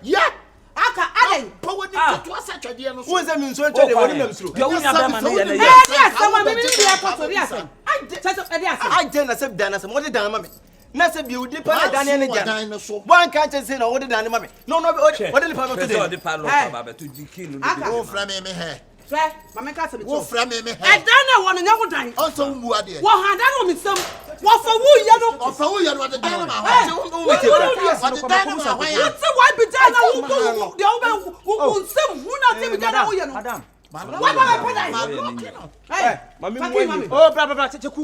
Yeah. Aka ale power ni to asa twade no so. Who is me so twade woni nam suro. You nya be man ye na ye. Ade asama me bi akotori asem. Ade asem. I den na say dan na say mo de dan ma me. Na say bi udi pa dan ne jan. One can't say no odi dan ma me. No what the pa to dey. Odi pa lo pa ba to jiki no. Wo fra me he. Fra mama ka se me. Wo fra me he. E dan na wo no nya wo dan. On so mu ade. Wo han dan no mi sem. Wo fa wo ye no. O fa wo ye no de dan ma Hey, ho. Wo de dan ma ho ya. What's why be dan na wo de wo sem hu na te be dan na wo ye no. Adam. What about my brother? Hey, mami. Oh, bra, cheku.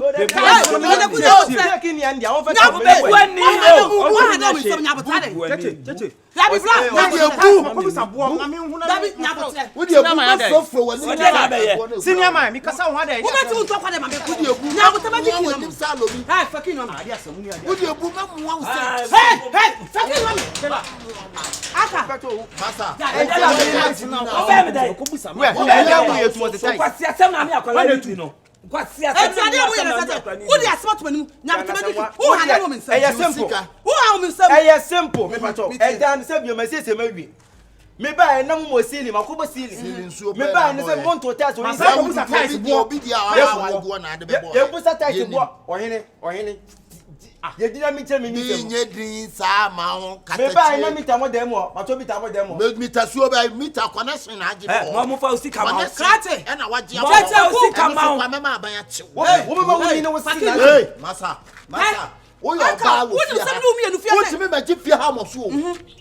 Simple. Me buy na mo sili makobo sili. Me buy na say want to test we say you busa tight bo ohene ye dina mi tell me ni dem nye din sa ma ho kata. Me buy na meter mo dem o, ma to meter mo dem o. Meter so by meter connection na agi bo. Mo fa usika ma. Krate e na waje mo fa usika ma. Kwa me ma ban ya chi. Wo me ma wo ni na wo sili. Hey, masa. Wo yo ba wo fia. Wo ti me ma ji fia ha mo so.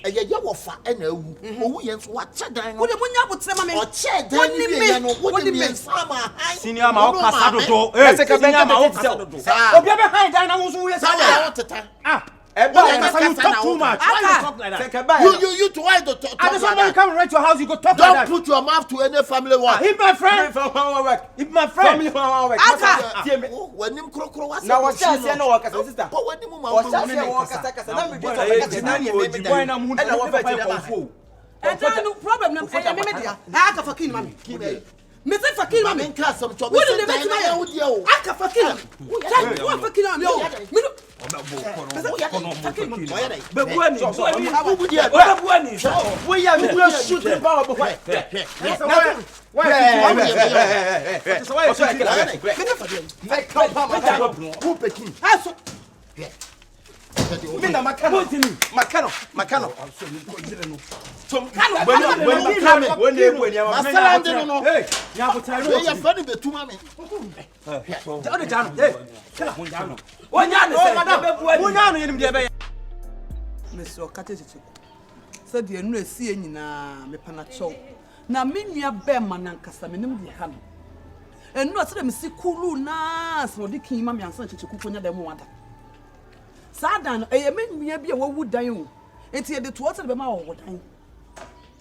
Eye ye wo fa e na awu. Owu ye nso wa che dan no. Wo de munya botre ma me. O che dan ni ye no. Wo de me sama han. Senior ma o kasa dodo. Senior ma o kasa dodo. Obi be hand dan na wo so wo ye sa. You talk too much. Why you talk like that? You to why to talk and if somebody come right to your house, you go talk don't like that. Don't put your mouth to any family one. If my friend, if my friend, when him crocro was now what's that? No work as a sister. But when him what's that? Work as a sister. Now we get no problem. No aka fucking mommy. Me say fucking mommy. What did they make me? Aka fucking. What fucking mommy? Me Mr. Kyekyeku said you know see nyina me panacho na me nua be manankasa me nim de ha no enu ase me si kulu na so de kin ma me ansan Kyekyeku konya dem wada sadan e me nua bi e wawu dan o enti e de to ose be ma wo dan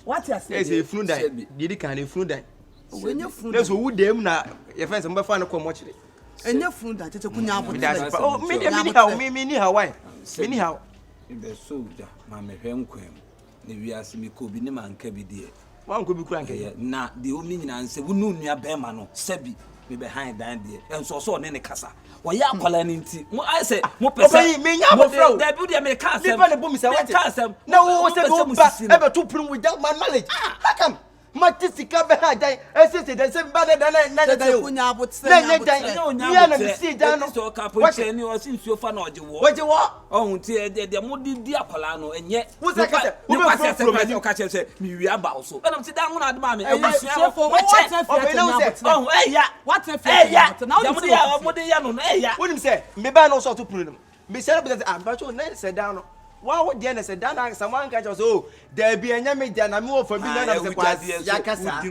what you say e funu dan di kan e funu dan wenye funu dan so wu dem na ye fence mba fa no ko mo kire enye funu dan Kyekyeku nya abote oh me ni how why me ni how be soldier ma me hwenkwem ne wiase mi ko bi ne manka bi de wan ko bi kura nke na de o ni nyina nse wonu nua be ma no sebi me behind dan de enso so ne kasa wo ya akwala ni nti mo I say mo pese me nya bo fro da bi de me ka asem me pa ne bo mi say what na wo say go ba e be to prim without my knowledge how come Matisika behind. I said, "They say better than what you want? Oh, dear, the more dear Colano, and yet, what's that? And I'm sitting down on mammy. Oh, what if wouldn't say, maybe I know so to put them. Besides, because I'm not sure they said down. Why would Dennis say down? Someone catch us. Oh, there be a yammy than a more for me than the Yakasa.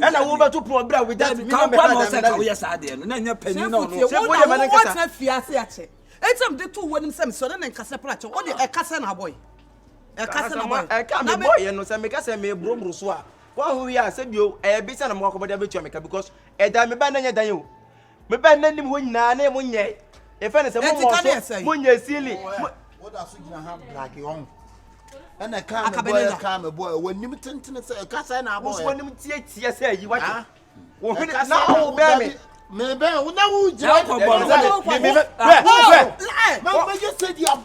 And I will to put with that. Yes, I did. And then your penny. What's Fiasse? It's some the two wedding some son and Casaplacho. What a Cassana boy. A Cassana boy. I can't be boy and no some make us a mere broom soir. Well, we are said you a bit and walk about every Jamaica because a dime banana than you. But by name when name when ye. If anything, when you're silly. What else you have like your own? And I can't a boy when you tend to say a Cassana boy. When you say you want now, baby. Maybe I will know. You said you're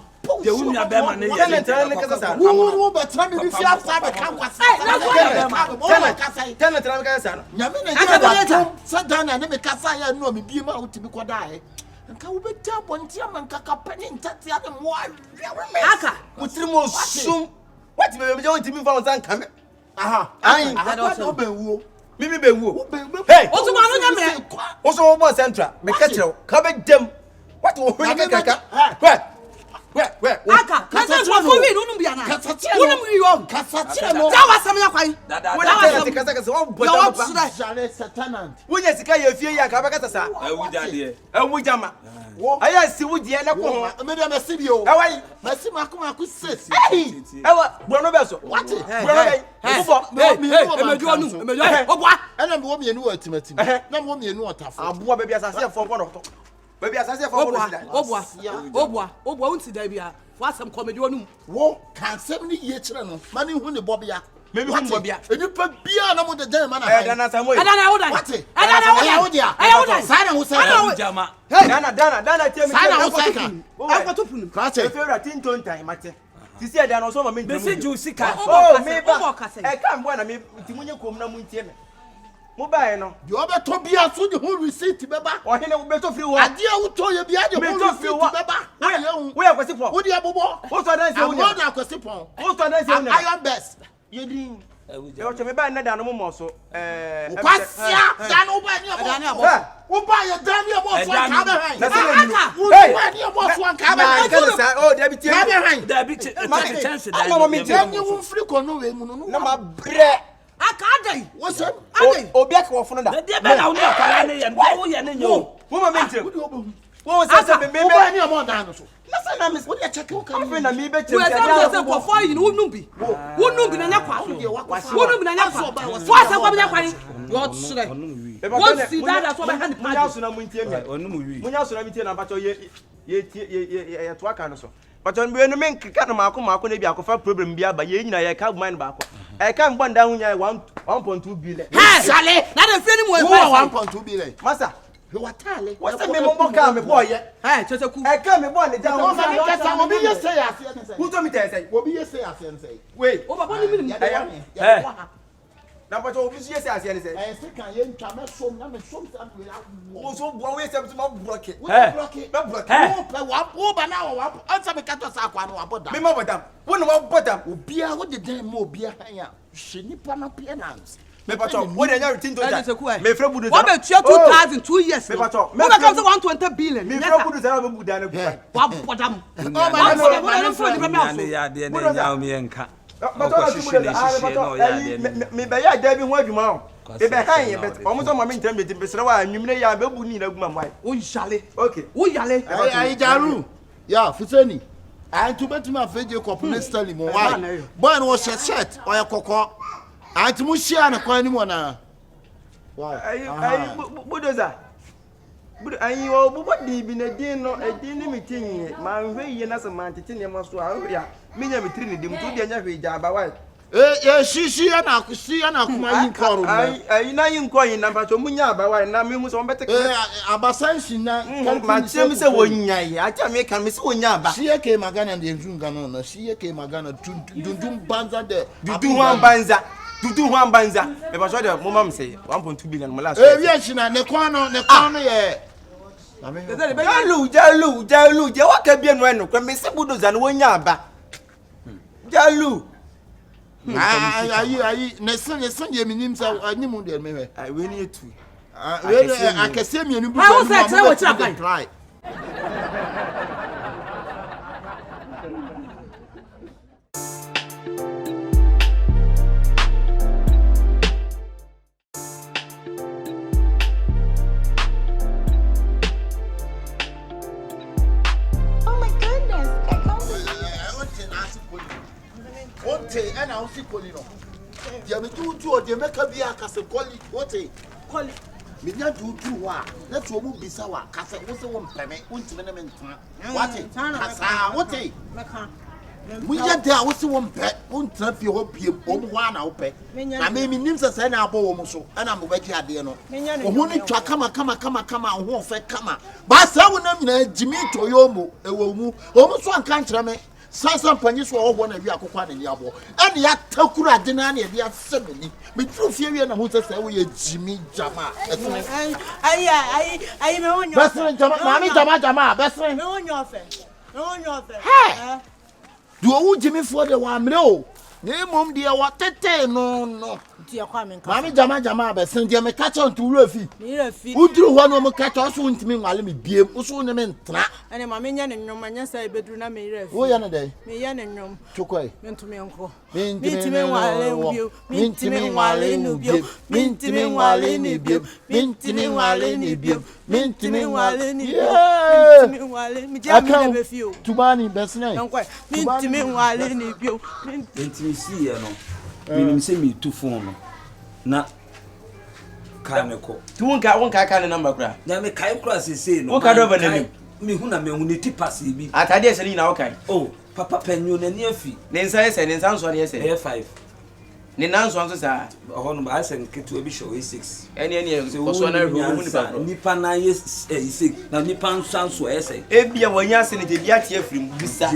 Mimi be wo. Hey, also ma no nyame. Also wo bo central. Me catch you. Ka be dem. What wo hwe kaka? Where? Aka, na say for me no no bia na. Wonum wi yo. Kasachire no. Ta wasam ya kwai. Wo da kasa wo boda ba. Jale satanant. Wo nya sika ye fie ya ka ba kasa sa. Ewu jama. Aya si wo die na ko ho. Me dem si bi o. Awai. Masi maku sesi. Ewa, bro no be so. What? Bro no be. Ena me wo mienu atimatim. Na me wo mienu otafo. Aboa baby asase fo nko no. Baby asase fo nko no. Obua unti da bia. Wasam comedy onum. Wo kan sem ni ye kire no. Mani hu ne bobia. Maybe hu bobia. Enipa bia na mo de dan mana. Dana samoy. Dana wodan. What? Dana wodan. Wodan. Sana hu say. Jama. Dana tell me. Sana hu say kan. Akwatopunu. Krache. Favorite tinton time mate. Sisi ya dana so ma me. Message you sika. Oh, me ba. E kan bo na me timunye kom na mu ntie me. Mo ba no. You obeto bia so the whole receipt beba. O hene wo beto free wo. Ade a wo to ye bia the whole receipt beba. Wo ya kwesi po. Wo dia bobo. Wo so dan se wo. Wo dia kwesi po. Wo so dan se wo. Iron best. Ye din. E o che me ba na da no mo so. Kwasia dan wo ba ni abo. Wo ba ye dan ni abo so ka be han. Wo ba ni abo so ka be han. Oh, there be tie. Ka be han. There be chance that. Mama me tie. Ni wo free ko no we mu no. Na ma bre. Aka adai. What's up? Obi aka wo funu da. The dey be na una kwala ne ye. Wo ye ne yo. Wo ma me tie. Wo say me Wo ba ni abo dan so. Listen na me. Wo dia check wo kan. Afi na me be tie. We say for 4 yin wonum bi. Wonum bi na nya kwa. Wonum bi na nya kwa. Fo asa kwa nya kwa ni. Yo tsure. Won si dada so be hand pad. Munya so na muntie me. Munya so na muntie na bacho ye to aka no so. Bacho be no men keka no mako na bi akofa problem bi aba ye nyina ye ka mind ba ko. E ka mbo nda hu nya 1.2 billion. Hey, sale. Na dey feel ni mo 1.2 billion. Masa, What tale? what's the me mo ka me boy ye? Hey, Kyekyeku. E ka me boy ne down. Who say kasa mo bi ye say ase. Who told me to say? Wo bi ye say ase say. Wait. O baba ni mi. Eh. Na bacho obi ye say ase ne say. Eh se kan ye ntwa me som na me som sa we la. Wo so bo we say to mo block it. Wo block it. Me block Eh. it. Wo pe wo ba na wo ansa me kato sa kwa no aboda. Me mo bodam. Wo no mo bodam. Obia wo de dan mo obia han ya. Hwe nipa na penance. Me bacho, wo de nya retin to that. Me fra budu. What be 2000 2 years. Me bacho. Me be come say 120 billion. Me fra budu say me budu na ku. Wa bodam. Oh my God. Ya de ne nya mi enka. Me be ya da bi ho adwuma o. E be han ye bet. Omo so ma me ntram be sere wa anwumre ya be bu ni na guma mai. O yale. Okay. O yale. Ai jaru. Ya fuseni. Ai to betuma feje kopne stali mo why. Boy no shirt o ya kokko. Ai to mu share na kwa ni mo na. Why? Ai budoza. Budo ai wo bubo di bi na din no e din ni mitinye. Ma hwe yi na se ma tete ne ma so a ya. Minya mitri ni dim to di anya hwe ja ba why. Shishi ana kusi ana kuma yin koro ai na yin ko yin na ba to munya ba why na me mu so bete. Abasanshi na ma tie mi se wonya yi. Atia me kan me se wonya ba. Shiye ke magana de nzunga no na shiye ke magana dundum banza de dundum wan banza. Tutu ho ambanza. Me ba so de mo mam say 1.2 billion mo last. We china ne kwa no ye. Jalu, je wa ka bia no eno kwa me se budoza no wonya aba. Jalu. Ayi, ne san ye minim sa animu de me we. Ai we ni etu. We akese mienu bu. How say tell what you try. Oh my goodness. Ote ana o si koli no. Dia me tutu o de meka bia akase koli. Ote koli. Me nya tutu wa. Na to mu bisa wa kase wo se wo mpeme. Untime na me ntwa. Wate. Kasa ote. Meka. Mu ya da wo se wo mpe. Untra fi ho biem. O mu wa na wo pe. Na me nim se na abo wo mu so. Ana mo bagi ade no. O hu ni twa kama o hu fe kama. Ba sa wo na nyina jimi to yo mo e wo mu. O mu so anka nkyere me. Sansan panyi so owo na wi akokwa na ni abo ene ya takuru ade na na ye asebeni me tru fie wi na hu se wo ye jimi jama Ai me onyo besre jama mami jama besre me onyo ofe he do wo jimi fo de wa mre o na mom de wa tete no ti akwa me nka mami jama besre de me catch on to rafi me rafi udru ho no mo catch so ntimi nwale me biem so ne me ntra ene ma me nya ne nnwom anya sa ebedru na me rafi wo ya ne dai me ya ne nnwom chukoi me ntumi nko Mintimi nwale ni bio tubani besne mintimi nwale ni bio Intimi si ye no minim se mi tu phone no na kan ko Tu wonka ka ne number kura. na me kai kura se no Wonka do ba nanim. me hu na me hu ne tipasi bi Atade ese ni na wokai. oh papa panyo na ni afi Ne nsa ese ne nsa nso ne ese. A5 Ne nanso nso sa. ho no ba sen ketu abi show A6 Ene koso na ru mu ni ba. nipa na ye 6 na nipa nsanso ese Ebia wanya se ne je bia tie afrim bisa.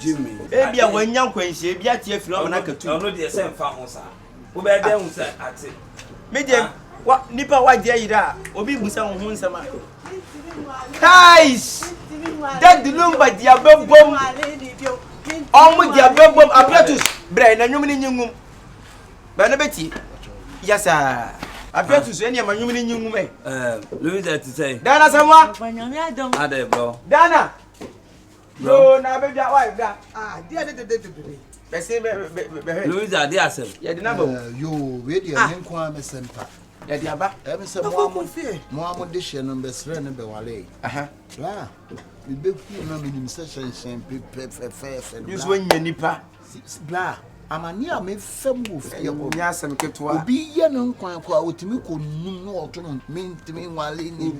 Jimmy Ebia wanya nkwanhie ebia tie afrim amana katu. no de se mfa ho sa wo be de hu se ate Meje wa nipa wa je yira obi busa ho nsema. Guys, that the number dia bebom. Omo dia bebom apiatus bre na nwum ni nyingum. Ba na beti. Yasa. Apiatus ene ma nwum ni nyingum Louisa to say Dana samwa. banyame adom ade bro Dana. Bro na be bia wa bia. Dia de. Bese be Louisa de asem ya de number. yo we de nko amesempa Ya de aba. emi se mo amo de hye no besre ne be wale Aha. la bi be ku na minim se hyen pe Use wanya nipa. bla amani a me fam wo fie ho Nya asem ketwa. obi ye no nkwan ko a otimi ko num no oto no mintimi wale ni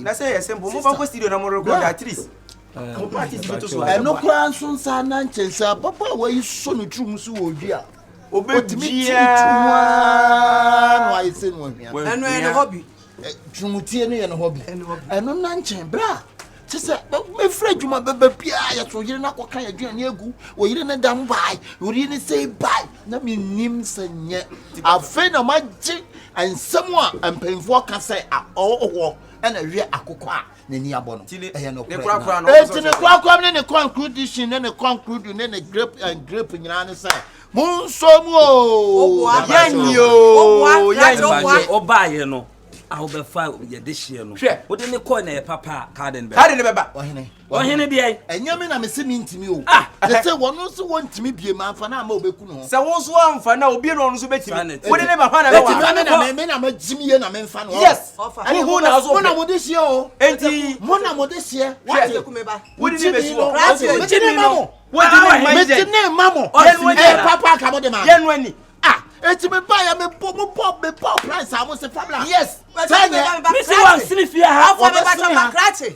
Na say simple. Mo ba ko studio na mo record at least. Mo practice to so. eno kra nso nsa na nchensa papa wa yi so no trum so wo dua otimi no ayi se no hia Eno ene hobby. trumutie no ye no hobby eno na nchen bra tese me fra djuma beba pia ya so yire na koka ya dua ne agu wo yire ne dam bai wo yire ne say bai na me nim senye afa na magye ansem a ampanfo ka say owo ena hwe akoko a nani abo no eya no kura no. etine kwa ne conclusion ne conclude ne grape and grape nyina ne say monsom o yanyo oba ye no a wo be fa ye de hye no wo de ne ko na ye papa garden be Hade ne beba. ohene de ai enyame na me se mintimi o se wono so wontimi bie ma fa na ma obeku no Se wo so amfa na obi no so betimi. Wo de ne ba fa na eti wa. me na ma jimi ye na me mfa no Yes. ani Who na so. mo na mo de hie o Enti mo na mo de hie Wa se kumeba. wo de ne be so. me de ne mamo Wo de ne me mai de je. ne mamo papa ka mo de ma Yenu ani. eti me ba ya me po price a mo se fabla Yes. mi si wan sinifia ha Afọ me ba chama krache.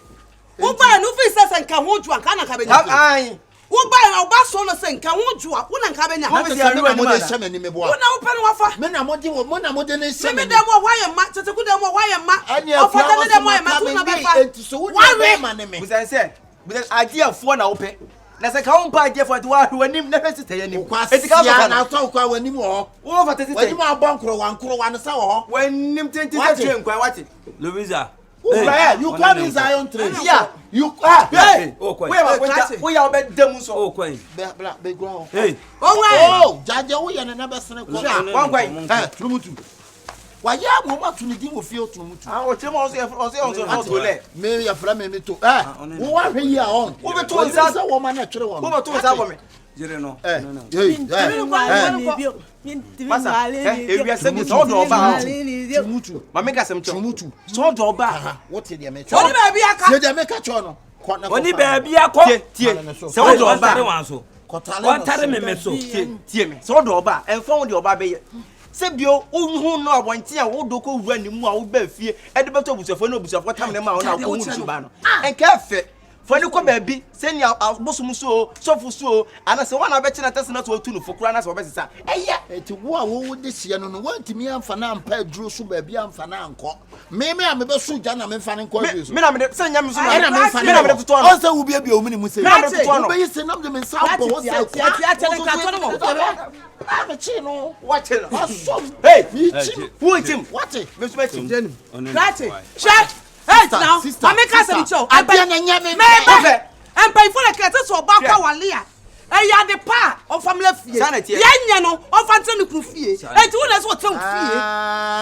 Wo ba no fi sese nka ho ju anka na ka be nya. Ai. Wo ba na wo ba so no se nka ho ju a wo na nka be nya. Wo be se mo de hye me ni me Wo boa na wo pe no wafa. me na mo de ne hye Me dem wo waye ma tete ku dem wo waye ma. Ofo tete dem wo waye ma tu na be fa. enti so wo de ma ne me Busan se. Busan idea fo na wo pe. na se ka on pa je for wa wanim na fesi teye nim etika so na so kwa wanim ho wo fa tete wanim abankro wa ne sa ho wanim tete tete nkwa wati Louisa. You call me Zion train. Yeah. You hey. Oh, quite. We are be dem so. Oh, quite. Be grow. Hey. Oh, Jaja we na be sene ko. One quite. Trumutu. Wa ya mo ma tuni di mo fie trumutu. Ah, o che mo so le. Me ya fra me to. Wo wa hwe yi a on. Wo be to nsa so wo ma na twere wo. Wo be to nsa wo me. Jere no. Masa, ewia se bi so do ba. Trumutu. Ma me ka sem cho. Trumutu. So do ba. What dey me? Oni ba bi aka. Se dey me ka cho no. Oni ba bi akọ. Tie. Se wo do ba. Wan tare me meso. Tie me. Se wo do ba. Enfo wo de oba be ye. Se bio hu no abonti a wo do ko wura ni mu a wo ba fie. E de beto busafo na busafo tam ne ma wo na ko hu suba no. Enka fe. Fani ko baabi seni abosum so sofu so ana se wana be china tese na to tu no fokura na se obesisa eye eti wo a wo de hie no no wantimi amfa na ampa aduro so baabi amfa na anko me a me be so gya na me mfa ne nko aduro so me na me se nya me so na me mfa me na me to no on se wo bia o mini mu se me na me to no be yise nam de me sa bo wo se tia tele ka to no mo na me chi no what chill asom hey me chi who him what me so be chim Right. Shut. Hey now. Ameka se ncho. Abia na nya me. Empa ifo le kete so ba kwa wale a. Ya de pa on family fie. Ya nya no on fante ne ku fie. Enti wo na so tem fie.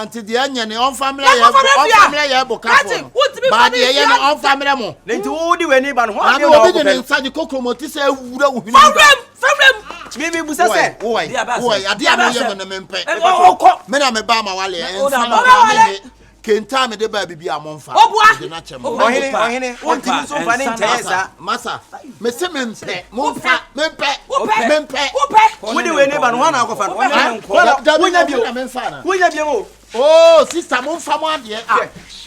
Anti de anya ne on family ya boka fo. Ba de ye no on family mo. Nti wo di weni ba no ho ade no obi de inside kokromoti se wura wo hini. Family me busa se. Wo ade a ye no me mpe. Me na me ba ma wale. Kenta me de ba bibi amonfa de na chem ohene onti so fa ne ntesa masa me se me mpe monfa me mpe wo de we ne ba no wana akofa no wonya bio mo oh sister monfa mo ade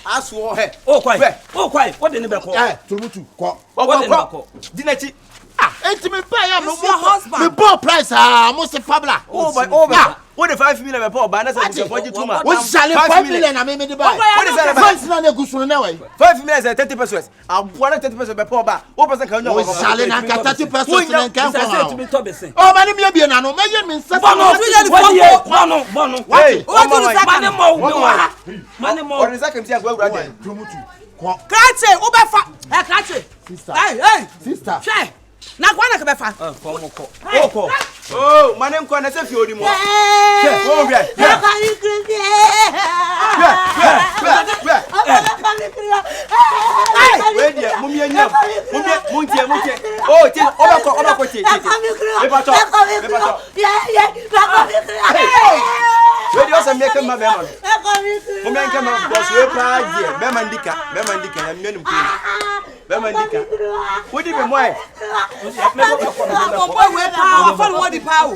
aso he oh kwai what de ne be ko turumutu ko what de ne be ko dinachi enti me pa ya me bo price mo se fabla what the 5 million be ba na say for you tuma what shall 5 million na me de buy what is that price na na gusu na we 5 million is 30%. Abuana 30% be ba o person kan nyo what shall na 30% na kan ko oh mani me bia na no me ye me nsa bono hey mani mo on zakam ti agwa de promotu Krache wo be fa krache sister hey sister she na kwa na ke be fa ko oh mane nko na se fi odi mo oh bia we dia mumia nya muntie oh ti obako ti me bato we dia se meke ma be ma mumia nke ma because we pa die be ma ndika ya mmenum ku be ma ndika we di be moy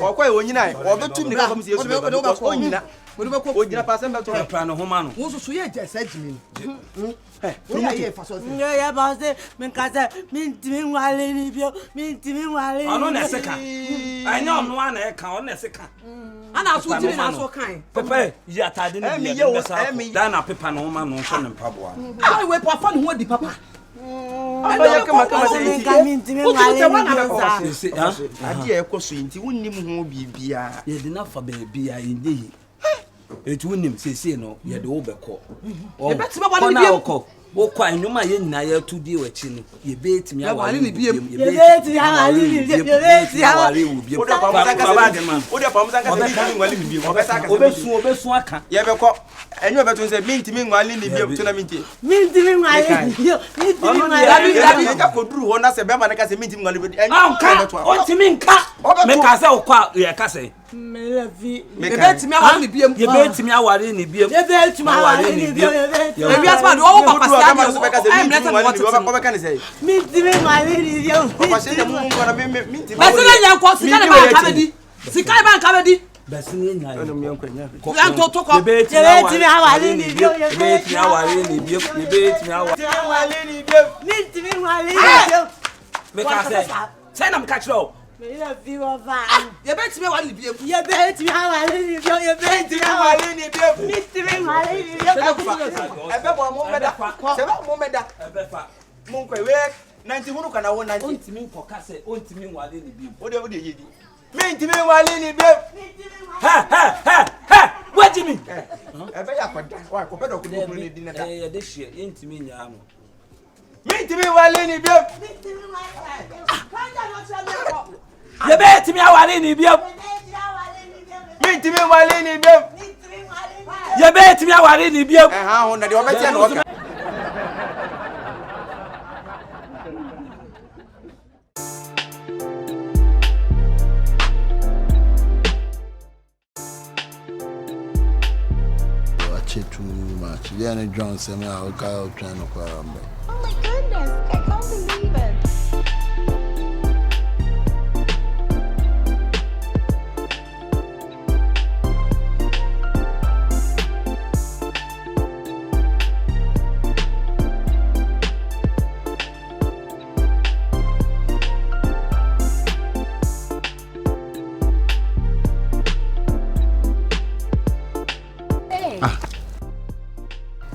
Okwa onyina obetum ni ka fam Yesu onyina onyina pasem beto plan ho ma no wo so ye je sa jimi ya ba se men ka se min timi wale ni bio ano na seka anya ono ana e ka ono na seka ana so jimi na so kan pepe ya tade ni bia be sa da na pepa no ma no so ne mpaboa ai we pa fa no di papa kama say adi e ko so nti wonnim ho bibia ye de na fa ba bia inde etu wonnim sese no ye de wo beko e betima wale ni biem wo kwa enwuma ye nyina ye tu die wachi no ye betimi awale ni biem ye betimi awale ni biem wo de pa musa ka se mi wale ni biem obesu aka ye beko enyo beto se mintimi nwale ni biem to na mintimi nwale ya ka koduru ho na se be ma na ka se mintimi nwale biem enyo ontimi nka me ka se okwa ye ka se me la vie ye betimi awale ni biem ye betimi awale ni biem ye betimi awale ni biem e bi asma do wo ba kwasi ade so be ka se mintimi nwale ni biem ko be ka ni se mintimi nwale ni biem kwasi de mu ngora mintimi basile nya kwa sika ba kabedi basile nya no mi onko nya ya to ko ye betimi awale ni biem ye betimi awale ni biem ye betimi awale ni biem mintimi nwale ni biem me ka se say na me ka chiro me la vie wa va ye betimi awale ni biem ye betimi awale ni biem ye betimi awale ni biem mintimi nwale ni biem ebe bo mo meda se ba mo meda ebe fa mo nko we 90 hunu kana wo 90 ontimi ko kase ontimi wale ni bi wo de yedi me ntimi wale ni bi ha wajimi e be ya kwada wa ko pedo ko ni di na da ye de hie ye ntimi nya no me ntimi wale ni bi ye be ntimi awale ni bi me ntimi wale ni bi ye be ntimi awale ni bi ha ho na de o be tie no too much. Yeah, and John said, I'll go trying to cry. Oh my goodness, I can't believe it.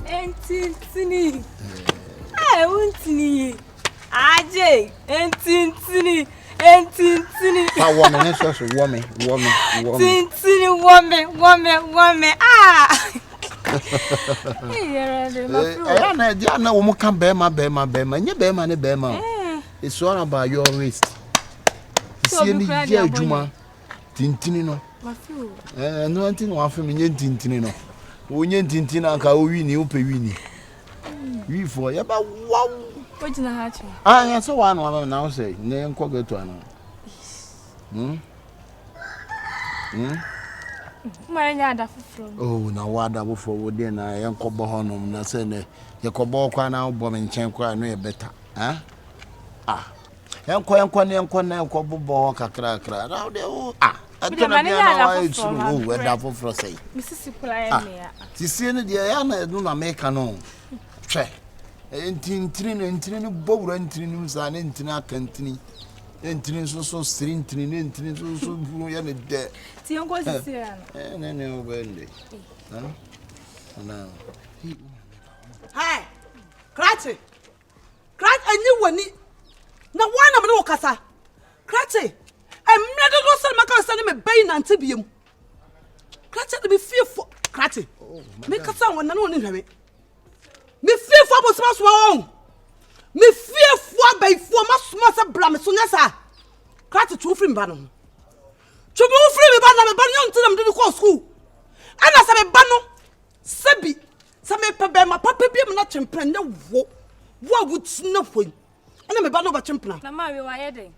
Entintini. I want ni. Aje, entintini. A woman, it's just a woman. Tintini woman. Ah. I know woman can bear my, and you bear my bear. It's all about your waist. See any year, Juma. Tintinino. No, I think one for me, Tintinino. Onye tintina ka o wini o pe wini wi for ya ba wow o jina ha chi ya so wa no na o say ne nko geto ana mara nya ada foforo oh na wa da bofo wo de na ye nko bo honom na say ne ye ko bo kwa na bo me nchen kwa no ye beta enko na enko bo kakra na de o Akana na wa da foforo say Mrs. Kula ya Sisi ne dia ya na no na make no hwe entini bowura entini sa ne entini akantini entini so entini so ya ne de ti yango sisi ya no ne obende na Hey, Krati anyi wani na wana me no kasa Krati emredo do sel maka sane me bayi na ante biem Krati de be fearful Krati me kasa wona no ni hwe me fearful abosma so won me fearful abaifo masoma se bla me so nyasa Krati tu free me ba no tu me free me ba na me ba no ntina me de ko school ana se me ba no sebi se me pe ma papa biem na chempran na wo wutina foi ana me ba no ba chempran na ma we wa yede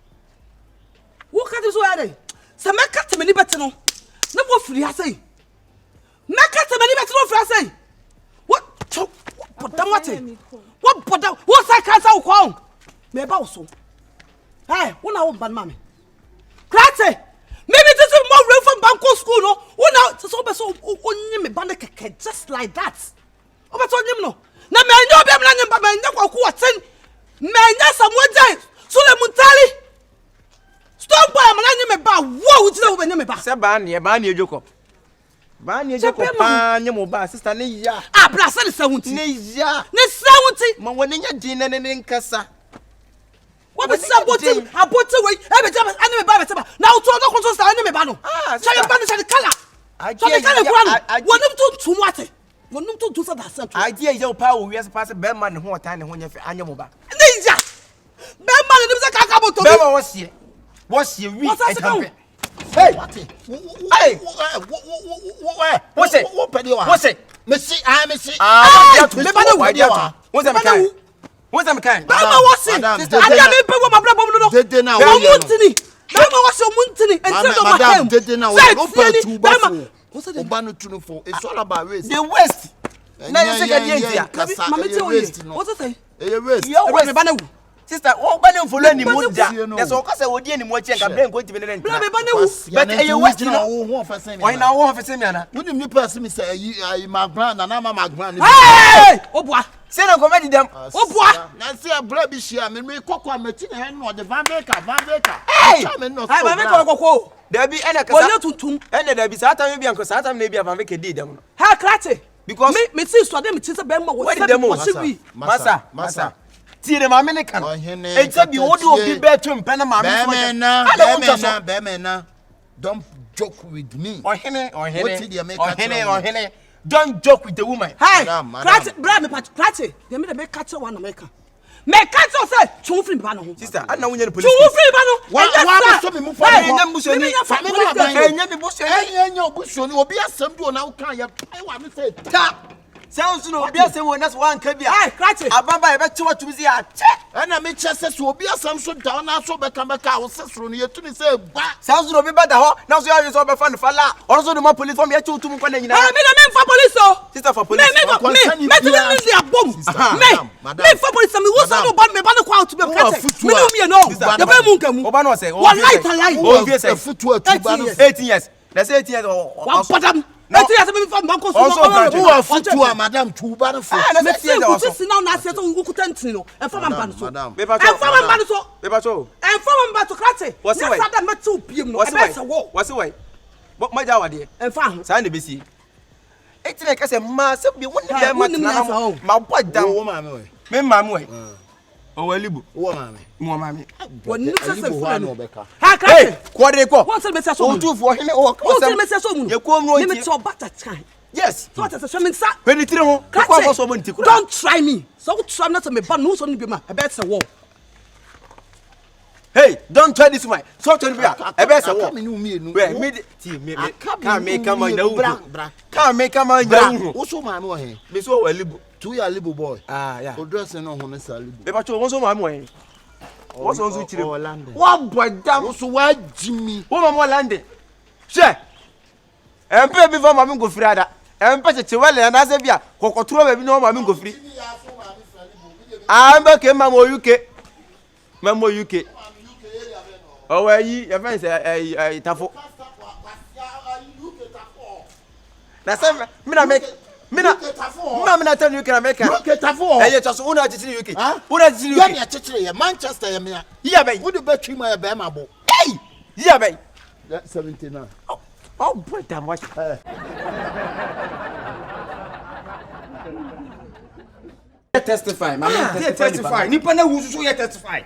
wo ka ti so yade se me ka te me ni beti no na wo firi asai me ka te me ni beti no firi asai what podam what podam wo sa ka sa wo ko me ba wo so wo na wo ban ma me Krate maybe this is more real from banko school no wo na so be so onyi me ban keke just like that o be so nyim no na me anya obi am na nyim ba me nya kwaku waten me nya samwajai sule muntali stop boy am na nyim me ba wo wuti na wo be nyim me ba se ba ne ejoko pa nyim ba sister ne ya bra se ne sawunti ne ya ne sawunti ma woni nya din ne nkasa what be saboting abote we e be jam ane me ba be teba na oto do konso sta ane me ba no so ye ba ne se kala so the kala kwa no wonim to tumwate wonim to do sa da san idea ye pa wo wiase pass be man ne ho otan ne ho nya fe anya mo ba ne ja be man ne se kaka boto be ma wo sie wi e tampe hey hey wo pedi wa wo se mesi le ba na wo se me kan what's am kind? Mama wasi. Sister, I am in people my brother no. Dede na wo muntini. Mama wasi muntini. Instead of my madam dede na wo open two bafo. Oba no tunu for. It's all about waste. The waste. Na you say get here. Mama tell you. What you say? E waste. Your waste. Sister, wo ba no follow ni mu da. That's all cause we dey ni mu che nka brain go tibi ne ntra. But e waste no. Wo ho fasen mi. Why na wo ho fasen mi ana? Woni ni pass me say ayi my brand na ma brand. Hey! Obua. Say no comedy dem. Obua. Na say abra bi hia me kokwa meti na no the van baker. Hey! Hai ba me kokko. There be ene kasa. Wona tutum. Ene there be sata me bi anko sata me bi van baker dey dem no. Ha Krate. Because me see so dem ti say be ma wo se bi. Masa. Tire ma me ne kan. Enti bi wo de obi be to mpa na ma me so. Bemena. Don't joke with me. Ohene. Don't joke with the woman. Hey, Krati, bra me pat Krati. Dey me dey catch one America. Me catch you say tun free ba no. Sister, ana wo nya police. Tun free ba no. Wa so me mu fa. Enya busoni. Enya bi busoni. Enya busoni. Obi asem bi ona wo kan ye. Pai wa me say ta. Sounds no obi asem wo na so wan ka bia. Hey, Krati. Ababa e be che watumi si a che. Ana me chese so obi asem so da na so be kan be ka wo sesoro no ye tu ni say gba. Sounds no obi bada ho. Na so ya so be fa no fala. Ono so do ma police form ye che utum kwa na nyina. Me for police so. Sister for police. Me for police. Me for police me wo so no ba me ba no kwa out be Krati. Me no me no. Ya ba mu nkamu. Oba no say. One light alive. Oh, yes, futu atuba no 18 years. Let's say 18 years. One padam. 18 years me for banko so. Who are futu a madam tuba no for. Me say ku si now na say so ku kutantin no. E fa man ban so. Madam. E fa man ban to Krati. What's the way? Sada me tu piem no. E be say wo. What's the way? What my jawa de? E fa ho. Sa na be si. Etire ka say ma se bi won dey ma tana ma bo dan Wo ma me we. Me ma me we. O wa libu. Wo ma me. Mo ma me. Woni se se Wo no be ka. Ha Krati. Ko de ko. Wọ́n sẹ́ni mẹ́sẹ̀ sọ mu. O tu fo hene o ko Wọ́n sam. sẹ́ni mẹ́sẹ̀ sọ mu. Ye ko mu Ní mi nti. tí ọ bàtà time. Yes. So what is the nsa. When tire ho. Ko Krati. ko so mo nti kura. Don't try me. So try not to me ban no so ni bi ma. E be say wo. Hey, don't try this one. So tell me e be say wo. Me no me no. Wait, me come on now. Bra. Come on now. Wo so ma me wo he. Me so wa libu. Tu ya libu boy. Ah, yeah. O dress no ho ne sa libu. Me ba cho won so ma me we. What's on so chire? London. What boy damn. Wo so wa Jimmy. Wo mama London. She. Empe bi fa mama go free ada. Empe cheche wale na se bia kokoturo ba bi no mama go free. Ah, mbe ke mama UK. Mama UK. Oh, yi, your friend say tafo. Na se me na make me na tell you can make. UK tafo. Eh, just una titi UK. Una titi UK. Ya na chechire ye Manchester ye me ya. Iya be. Wo de be twi ma ye be ma bo. Hey! Iya be. 79. Oh, boy, damn what. Testify, my man testify. Nipa na wusu so ye testify.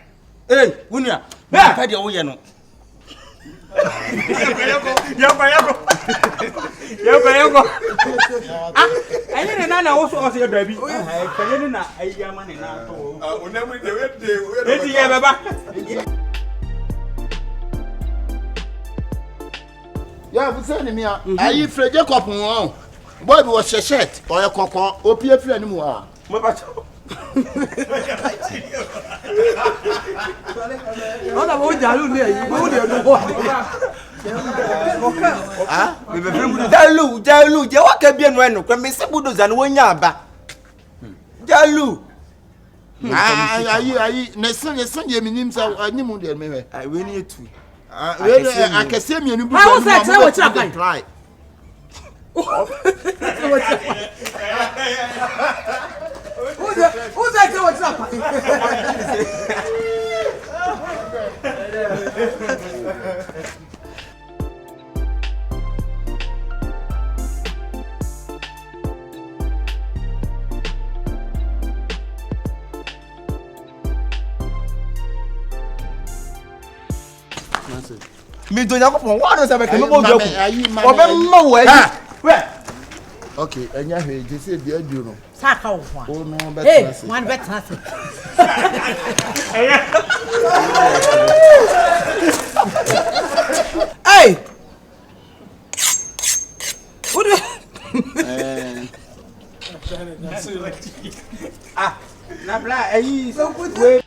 Hey, wunia. Me pa de wo ye no. Yoko. Ah, ayi na na wo so o se dabi. Ah, kanye na ayi ama ne na to. Ah, onamu de we. Eti ye baba. Ya bu se ni mi a. Ayi Fred Jacob won. Boy bi wo shirt, o ye kokon, o pie firi animu a. Mo ba cho. Ona wo jalu ni ayi. Wo de no bo. Ah, me be fremu jalu, je wa ka bie no eno, kwa me se budoza no wonya aba. Jalu. Ayi, ne san ye minim sa animu de me we. Ai we ni etu. We akese mi enu bu. How say try what you try. Who's that try what you Mi do yakopon wa no se be ke me bo joku. Obe ma wo ayi. We. Okay, enya hwe je se bia du no. Saka wo ho. O no be Hey, trust. one better. Hey! What do Na bla ayi so we.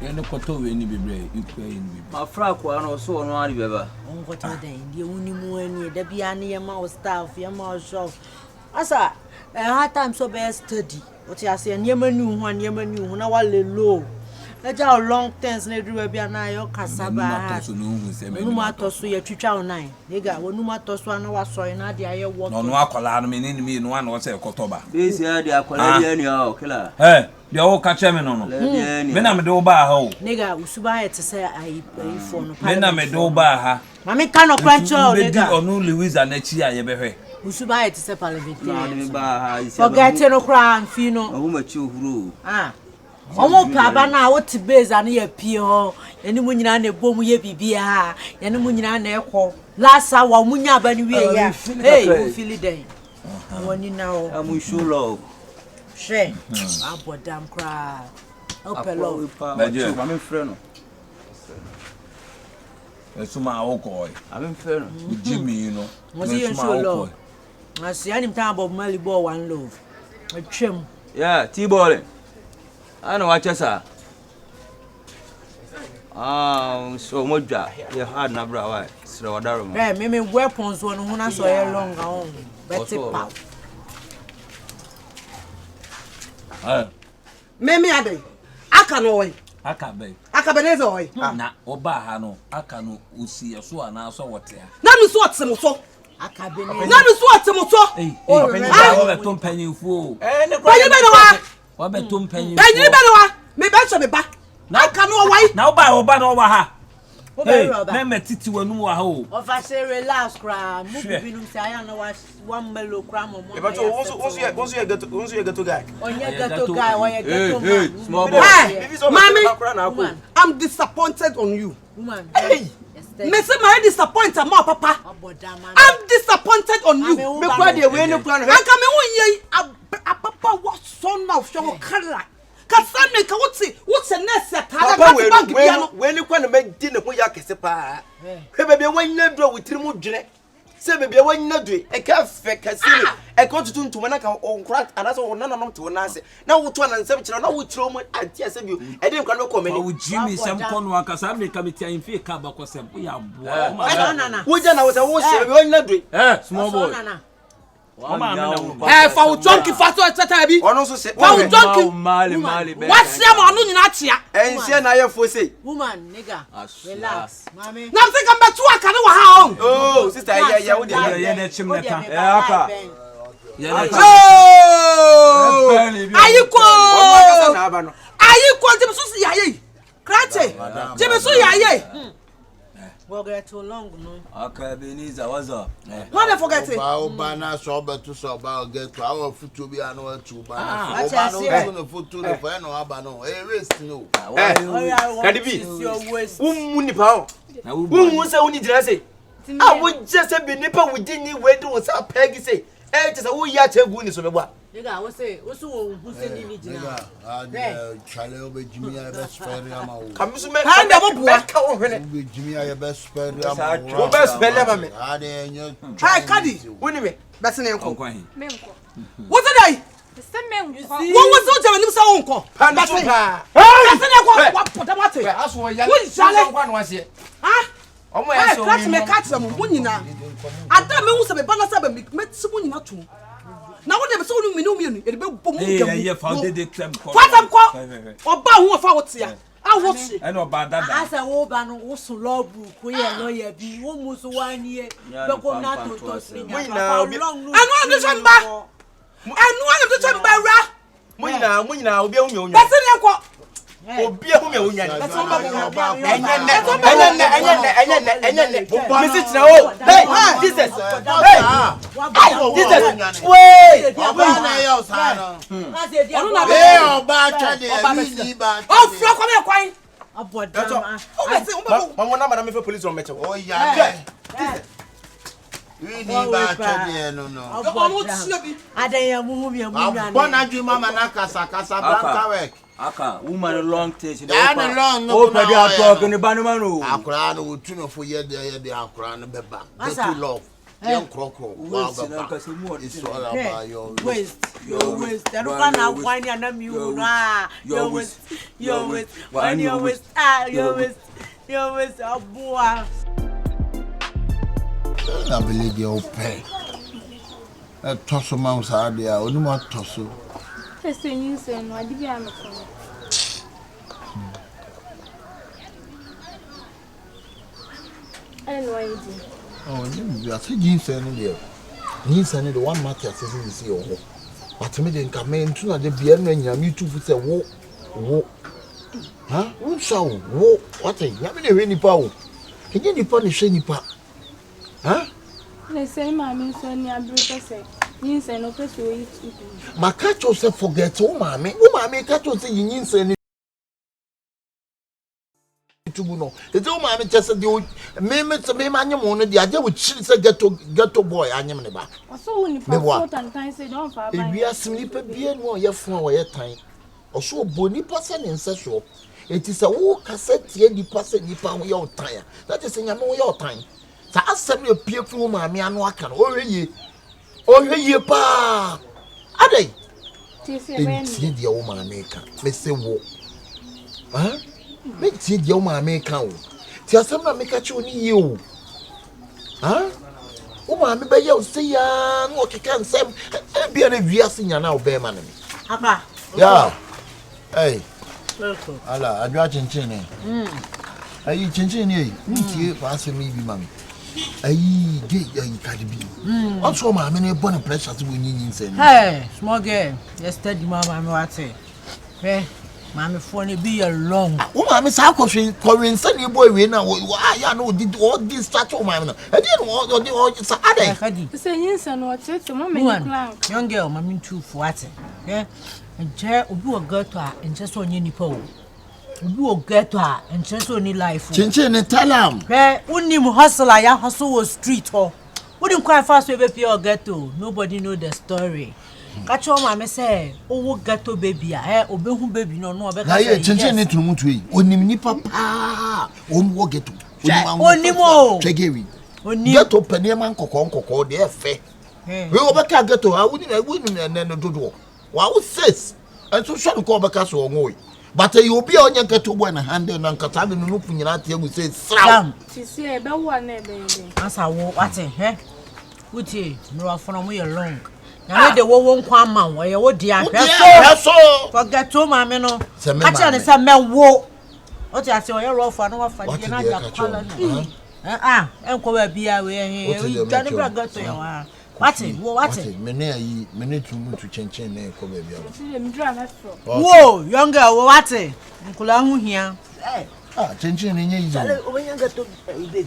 Yende koto we ni bebre ikwa ni bebre. Ma fra kwa no so no ari beba. Onko te den die unimu ani da bia ne yema o staff yema o shop. Asa hard time so be study. What you say nyema ni hu na wale low. Na ja long tense na dru bia na yo kasaba. So no hu se me. Onu ma to so ye twitwa o nine. Nega onu ma to so na wasori na de aye work. No akola no me ni no an wo se koto ba. Be si ade akwala dia ni o kila. Eh, de wo ka che me no. Me na me do ba ha o. Nega usuba ye te say ayi phone. Me na me do ba ha. Mami kan okrancho nega. Onu Louisa na chi aye be hwe. Usuba it is a parliament. No, Forget no crown, Fino. Who much you rule? Ah. Omo paba na what base and ye pio. Any munyina ne bom ye bibia. Any munyina na ekọ. Last hour munya bani we ya. Hey, you feel it then. When you now. I'm sure love. She. Abodam cry. Help love. I'm friend. Esuma awoko. I'm friend. Jimmy, you know. Was he sure love? I see any time about Melly Ball one love. A trim. Yeah, T-ball. I know what you say. So much you had na bra so wadaro. Eh, me weapons one who na so long on. Better pow. Meme ade. Aka no we. Akabe. Akabenezer we. Na oba ha no, aka no usi so ana so wote ha. Na mi so otsemo so. Akabenezer. Na mi so otsemo so. Wa beto mpanyinfo. Panyi be no wa. Wa beto mpanyinfo. Panyi be no wa. Me be so me ba. Aka no wai. Na oba no wa ha. Hey, me titi wanu wa ha o. of I say relax cry. Move binum say I know one mellow cram on. But once you get to guy. On your ghetto guy, why you ghetto man. Small boy. Mommy, I'm disappointed on you. Woman. Hey. Me say my disappointed ma papa. I'm disappointed on you. Me kwa de we no kwa no. Anka me won ye a papa what son of show kala. Kasame ka wotse nurse atara ka bank bia no. We ni kwa na me di ne ho ya kese pa. Hwe bebe wanya do wotiri mu dwene. Se bebe wanya do e ka fe kasiri. E ko tutu ntuma na ka onkra anaso wonana no to na ase. Na woto na nsem kire na wotiro mu anti ase bi. E de nkwa no ko meni. Wo Jimmy sem kono akasa me ka meti anfi ka ba ko sem ya bo. Wo je na wo se wo se bebe wanya do. Small boy. For wo junkie faso etata bi. Ono so se. For wo junkie. Mali. What say ma onu nyina tia. Ense na ye fo sei. Woman, nigga. Relax. Mommy. Na say kan betu aka ne wa ha on. Oh, sister ya wo de. Ya na chim na ka. Aka. Ya na chim. Oh! Ayiko! Ono na aba no. Ayiko Jimmy so ya ye. Krate. Jimmy so ya ye. We'll get too long, no. Akabenezer, what's up? Why they forget it? Oba na so betu so ba get to our foot to be an or two ba. Oba no foot to the for no aba no. Eh waste no. Kadibi. Your waist. Muni pa o. Na wo Wo se woni jira se. Ah wo je se bi nipa wo di ni we do sa pegi se. Eh je se wo ya chegu ni so bebo. Nigga, what's it? What's who say ni jina? Chale obe Jimmy ya best friend ya ma wo. Kamisu me. Hand up bua. Ka wo hwene. Obe Jimmy ya best friend ya ma wo. Wo best friend ya ma me. Ade enyo. Hey, Kadi. Woni me. Best ne nko. Menko. What did I? Se menko. What was so jam ni so nko? Panda so pa. Best ne nko. What put mate. Aso ya. Wo jale. Kwa no ase. Ah? Omo ya so. Catch me catch them wo nyina. Ada me hu se me bana se be me tsibu nyina to. Na wo de so nu mi e de be bom gam. Yeah, found the crem. Fatam ko. Oba hu fa wo tia. A wo chi. And oba dada. Asa wo ba no wo so law book ko ye lawyer bi wo mu so wan ye be ko na to sri nya fa long no. Anu am de chamba. Anu am de chamba ra. Mo nyina obi ehumi onya. Best ne nko. Obi ehumi onya. Enye. Misi tina o. Hey, Jesus. Hey. Jesus. Wait. Oba na ya osano. Na se dia. Oba cha de ni ba. Oh, fro come here kwan. Abodam. O be se o be. Mama na madam me police on meche. Oh ya. We ni ba cha de no no. O tia bi. Adanya mu bi amu Bona ju mama na kasa branca work. Aka, woman long taste. Ya na long no. Oh, pedi atok ni banu manu. Akra no wotu no fo ye de akra no beba. Get to love. Young crocro. Wow, it's all about your waist. Your waist. I don't know why you na mi una. Your waist. Your waist. When your waist. Ah, your waist. Your waist. Abua. I believe you pay. A toss of mouse idea. Only more toss. Ese ni se no adi bi ameko. Eno ayi. Oh, you are saying there. He's the one matter says you see oh. But me den come into the beer and you me too say wo. Huh? Who saw wo? What a yammy any power. Can you punish any pa? Huh? Let's say, Mammy, so near Bruce. You say no person will eat. Makacho say forget mommy. Oh mommy kacho say you need say to no. It's oh mommy just say the me manyam one the aje we chill say ghetto boy anyam ne ba. So when you pass and time say don't far. E wi asem nipa bie no ye fon wo ye tan. Oso boni pase ne nse so. Eti say wo cassette ye nipa se nipa ho ye otan. That is nyame wo ye otan. Sa asem ye pie fu mommy anu aka no. Ohwe ye pa. Adai. Tie dia wo maame ka. Me se wo. Ha? Me tie dia wo maame ka wo. Ti asem na me ka chi oni ye wo. Ha? Wo maame be ye wo se ya no keka nsem. E bia na wiase nya na wo be ma ne. Aka. Ya. Hey. Welcome. Ala, adwa chinchin ne. Ayi chinchin ne. Ntie fa asem yi bi mami. Ayi gay ayi kadibi. What's wrong, mama? Me born pressure to win yin say. Hey, small girl. Yesterday mama me what say. Hey, mama phone be along. Oh mama say ko say ni boy we na ya no did all this start o mama. I didn't want say ade. Say yin say no what say mama me plan. Young girl mama too for what. Okay? Enje obi wo go to a enje so onye nipa o. Obi wo get to a enje so ni life. Chinchin ne talam. Hey, unim hustler ya hustle was street ho. Wouldn't quite fast we be or ghetto. Nobody know the story. Catch your mama say, oh ghetto baby, obehu baby no be. Na ye chinchin ne tunu mutu yi. Onim ni papa. Wo ghetto. Onimo. Chegewi. Onim. Ghetto pene man kokon de efe. We obeka ghetto ha wuni no dodo. Wa wo says. And so shall ko obeka so onwo. But you be on your ghetto boy na handle na nkata be no punyina tie go say sram. Ti see e be wo na be be. Asa wo what Uti, no from we alone. Now the won't come man, where you dear. So forget to mamma no. Actually, some men wo. What I say, you're off and off and Uncle be away here. You can't go to your what? Many to change name. Whoa, young girl, what? Uncle here. Changing in your when you get to baby.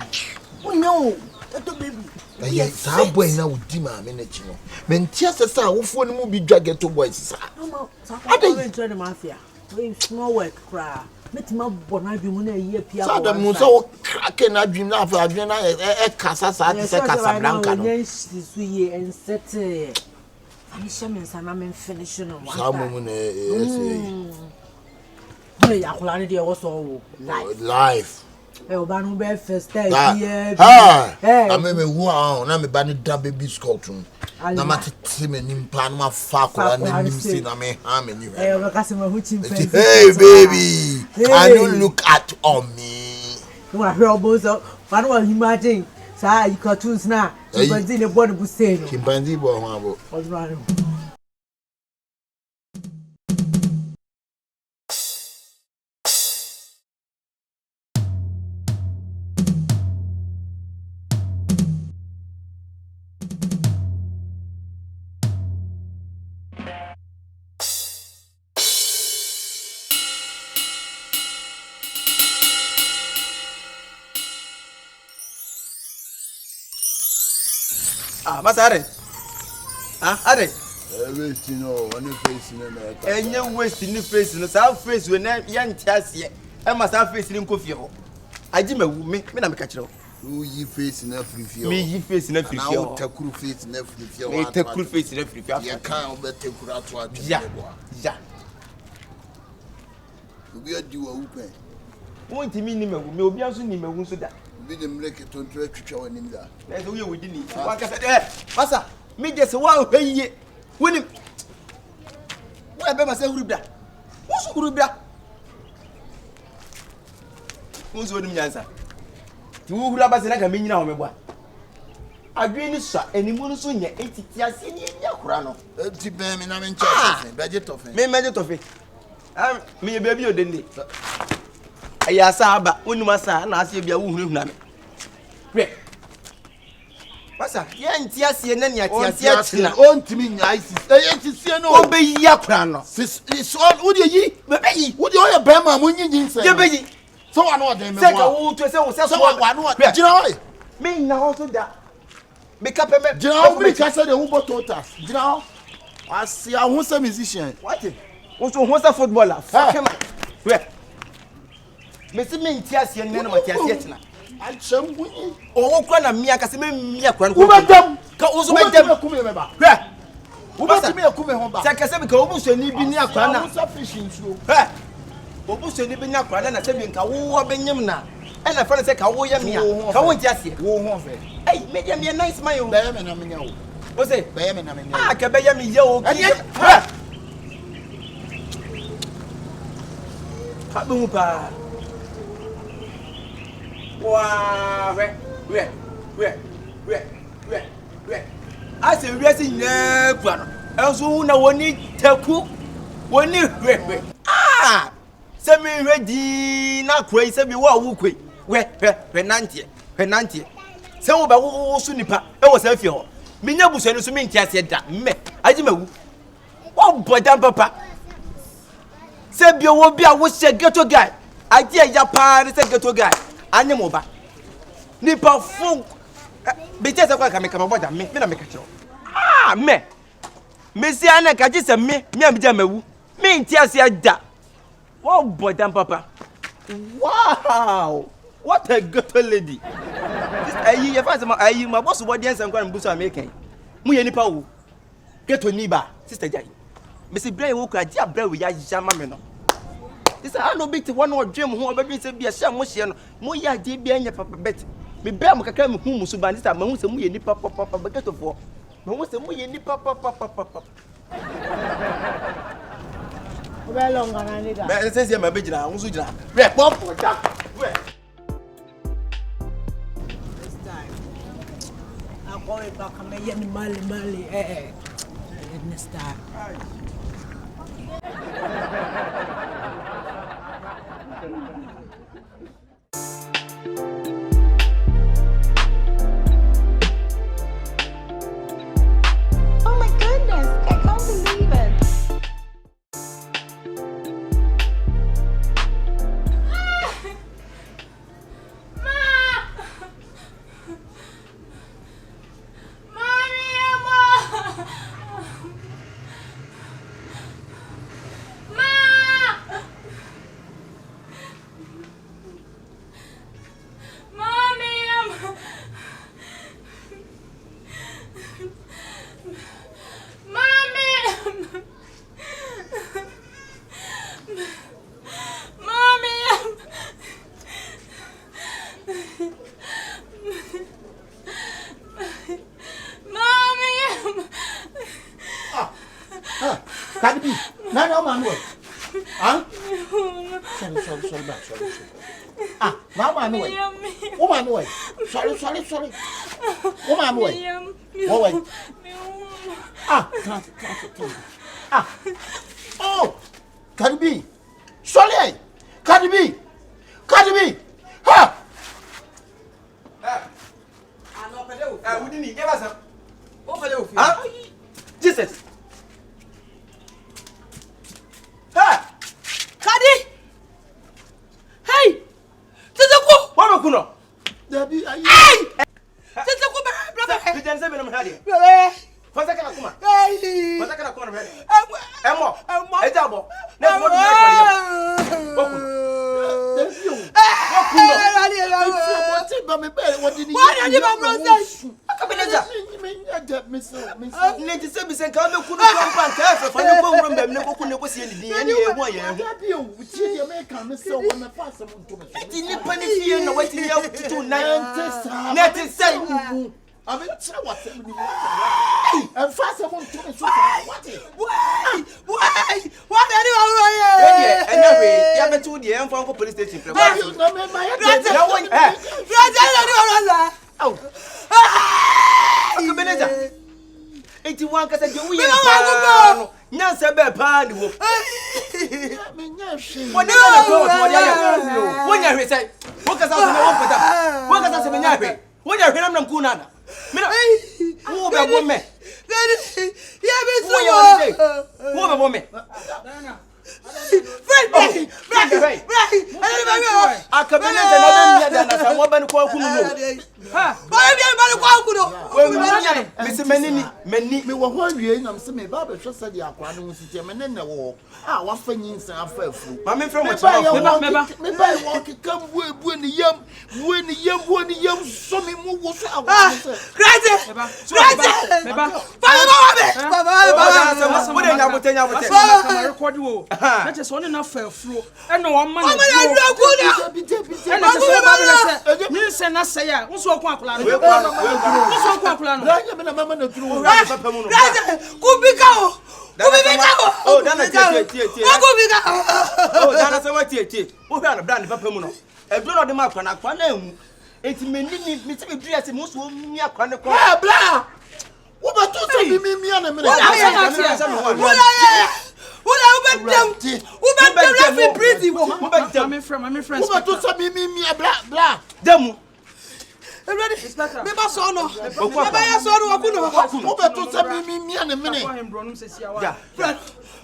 No. Aye, sa boy na udi ma me na chi no. Me ntia sesa wo fo no mu bi dwa ghetto boys sa. I don't tell the mafia. We small work cra. Metima bona bi mu na ye pia. Sa da mu so wo crack na adwim na afa adwim na e kasa sa ti se Casablanca no. Yes, this we and set. Finish me sana me finish no. Sa mu na yes. Hey, akola ni dey also life. Oba no be first time here. I me who am na me ba ni da baby skull tun. Na ma tete me nimpa na ma fa akora na nim si na me ha me ni. Oba ka se ma hu chim fancy. Hey baby, can you look at on me? No wa hwe obo so, fa no wa imagine. Sa you cartoons na, chimpanzee ne bo no bu say no. Chimpanzee bo ho abo. Odro Masare. Are. Waste no, one face no na. Enye waste ni face no, sa face we na ya ntiase. E ma sa face ni nkofie ho. Aji mawu me na me ka kire ho. You yi face na frifie. Me yi face na frifie. Na takuru face na frifie. Me takuru face na frifie. Ya kan o be takuru ato atwe. Ya. Obi adi wa upe. Won ti mi ni mawu, me obi anso ni mawu so da. Bi de mleke tonto atwitwa wanim da. Na so ye wodi ni. Wa ka se masa, me je se wa hweye. Woni. Wa be ma se hurubda. Wo so hurubda. Wo so woni nyansa. Ti wo hura ba se na ka me nyina ho me bua. Adwe ni so enimu no so nya etiti ase ni nya kura no. Ti be me na me ncha tofe, beje tofe. Me meje tofe. Me ye baby odende. Aya saba woni masa na ase bia wo hunahuna me. Hwe. Masa, ye ntiase na nia tiase na. Ontimi nya isis. Eye tisie no. Obeyi akura no. Sis is all wo de yi. Bebeyi. Wo de oye be ma mo nyinyin se. Ye beyi. So wa no de me Se ka wo to se wo se so wa no. Jira oi. Me na ho so da. Make up a Jao, me kasa de hubo totas. Jao. Asi a who say musician. What? What's a footballer? Fuck him. Where? Messi me ntiase ne no matiase china. Acham wi. O kwa na mia kase me mia kwa no. Ubedam. Ka uzo bedam Kume me ba. Hwɛ. Ubetimi akume ho ba. Sɛ kase bi ka obusoni bi ni akwa na. Musa fishing show. Hwɛ. Obusoni bi ni akwa na sɛ bi nka wo benyem na. Ɛna fa ne sɛ ka wo yɛ mia. Ka wo ntiase. Wo ho fe. Ei, me dia me nice man yo. Be me na me nya wo. O se, Be me na me nya. ah, ka be yɛ me ye o. Hwɛ. Ka be mu pa. Wa, hwɛ. Ase wiase nyɛ gua no. Ɛnso na woni taku. Woni hwɛ. Ah! Sɛ me hwɛ di na kura yi sɛ bi wo awu kwe. Hwɛ nantie. Sɛ wo ba wo so nipa e wo sɛ fie ho. Menya busuani so me ntia se da. Mme, agye mawu. Wo bodan papa. Sɛ bi wo bi a wo hye ghetto guy. Agye ya pa ne sɛ ghetto guy. Anye mo ba. Nipa fun. Be je se kwa ka me boda me na me ka kire. Ah, me. Me si ana ka je se me am je mawu. Me ntia se da. Wo bodan papa. Wow! What a ghetto lady. This ayi ye fa se ma boss body ensan kwa mbuso American. Mu ye nipa wo. Ghetto ni ba, sister Jai. Me si bra wo kwa dia bra we ya jama me no. This I no bit one or dream ho obedin se bia sha mo hye no. Mo ya de bia nya papa bet. Me bra mo kakra me hu musu ba this ma hu se mu ye nipa papa ghetto fo. Me hu se mu ye nipa papa. Well, ngana ni da. Me se se ma be jina, hu su jina. Re pop da. Going back and making Mali. Next time. Oh my goodness, I can't believe it. Kadibi, na no man way. Huh? Sorry. Ah, na man way. Woman way. Sorry. Woman way. What way? Ah, ah. Oh, Kadibi. Sorry. Kadibi. Ha. Ano pele o. Wudi ni, give us some. O pele o fi. Ah? Jesus. Kadi! Hey! Tete Wa kuno. Dabi ayi. Hey! Tete ku bra. Bijan se be no hade. Bra. Fasa kana kuma. Hey! Fasa kana kuma bra. Emo. Ejabo. Na mo dun ko ye. Okuno. Akabenezer. Nti se bi se ka be kunu kompa nka fa ne ko wuro mbem ne ko kunu ko sie ni ne ye ho ye ho. Ti ni pani fie na wati ya tutu na. Neti say. Abi tira what me ni. And fast am to me so what? What are you doing? Eh, anyway, ya betu de em fa ko police station pre. No me my Na won Oh. Akabenezer. Enti wan kasa je wuye pa no. Nyansa be pa ni wo. me nya hwe. Woni na ko wo ya. Wonya hwe sai. Wo kasa so me won pata. Wo kasa so me nya hwe. Wonya hwe nam ku na. Me no. Wo be bo me. Yeah, me so. Wo be bo me. Friend, Akabenezer na be mia da na sa mo ba ni kwa kunu no. Ha. Ba bia ba ni kwa kunu. We me se mani me wo ho awie na me se me ba be hwe se dia akwa no siti me ne wo a wa fa nyinsan afa afu ma me frɛ mo me ba wo keka bu ni yam so me mu wo so awa se Crazy. Baba. Wo de nya bote Come record wo. Na che so ne na fa afuro. E no wo ma na. Ni se na se ya. Wo so okun akula no. Wo so okun akula no. ya me na mama na turu wo papa mu no. Kubika o. Oh, dana tie. Kubika. Oh, dana se wa tie. Wo hwa na brand papa mu no. E duro no de ma akwa na emu. Enti menini me ti me dua se mo so mi akwa ne ko. Ah, bla. Wo ba to se mi ana me. My friend. Wo ba to se mi bla. Demu. Ready? Me ba so no. Me ba ya so no wakuno. Wo ba to se mi ana me. Ja.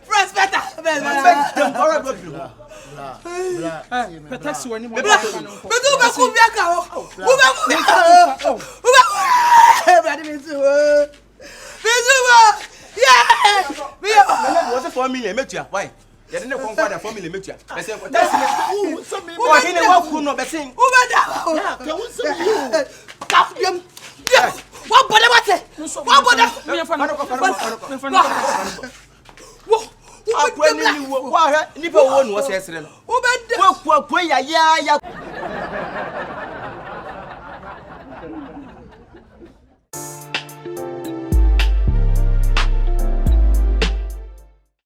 Friends better. Protect you anymore. Me do ba ku biaka o. Wo ba ku biaka. Wo ba. Ready me too. Yeah. Me was a 4 million metua. Why? You didn't conquer 4 million metua. I said, what? Who in the walk could not be seen? Who made that? What body was it? What body? Who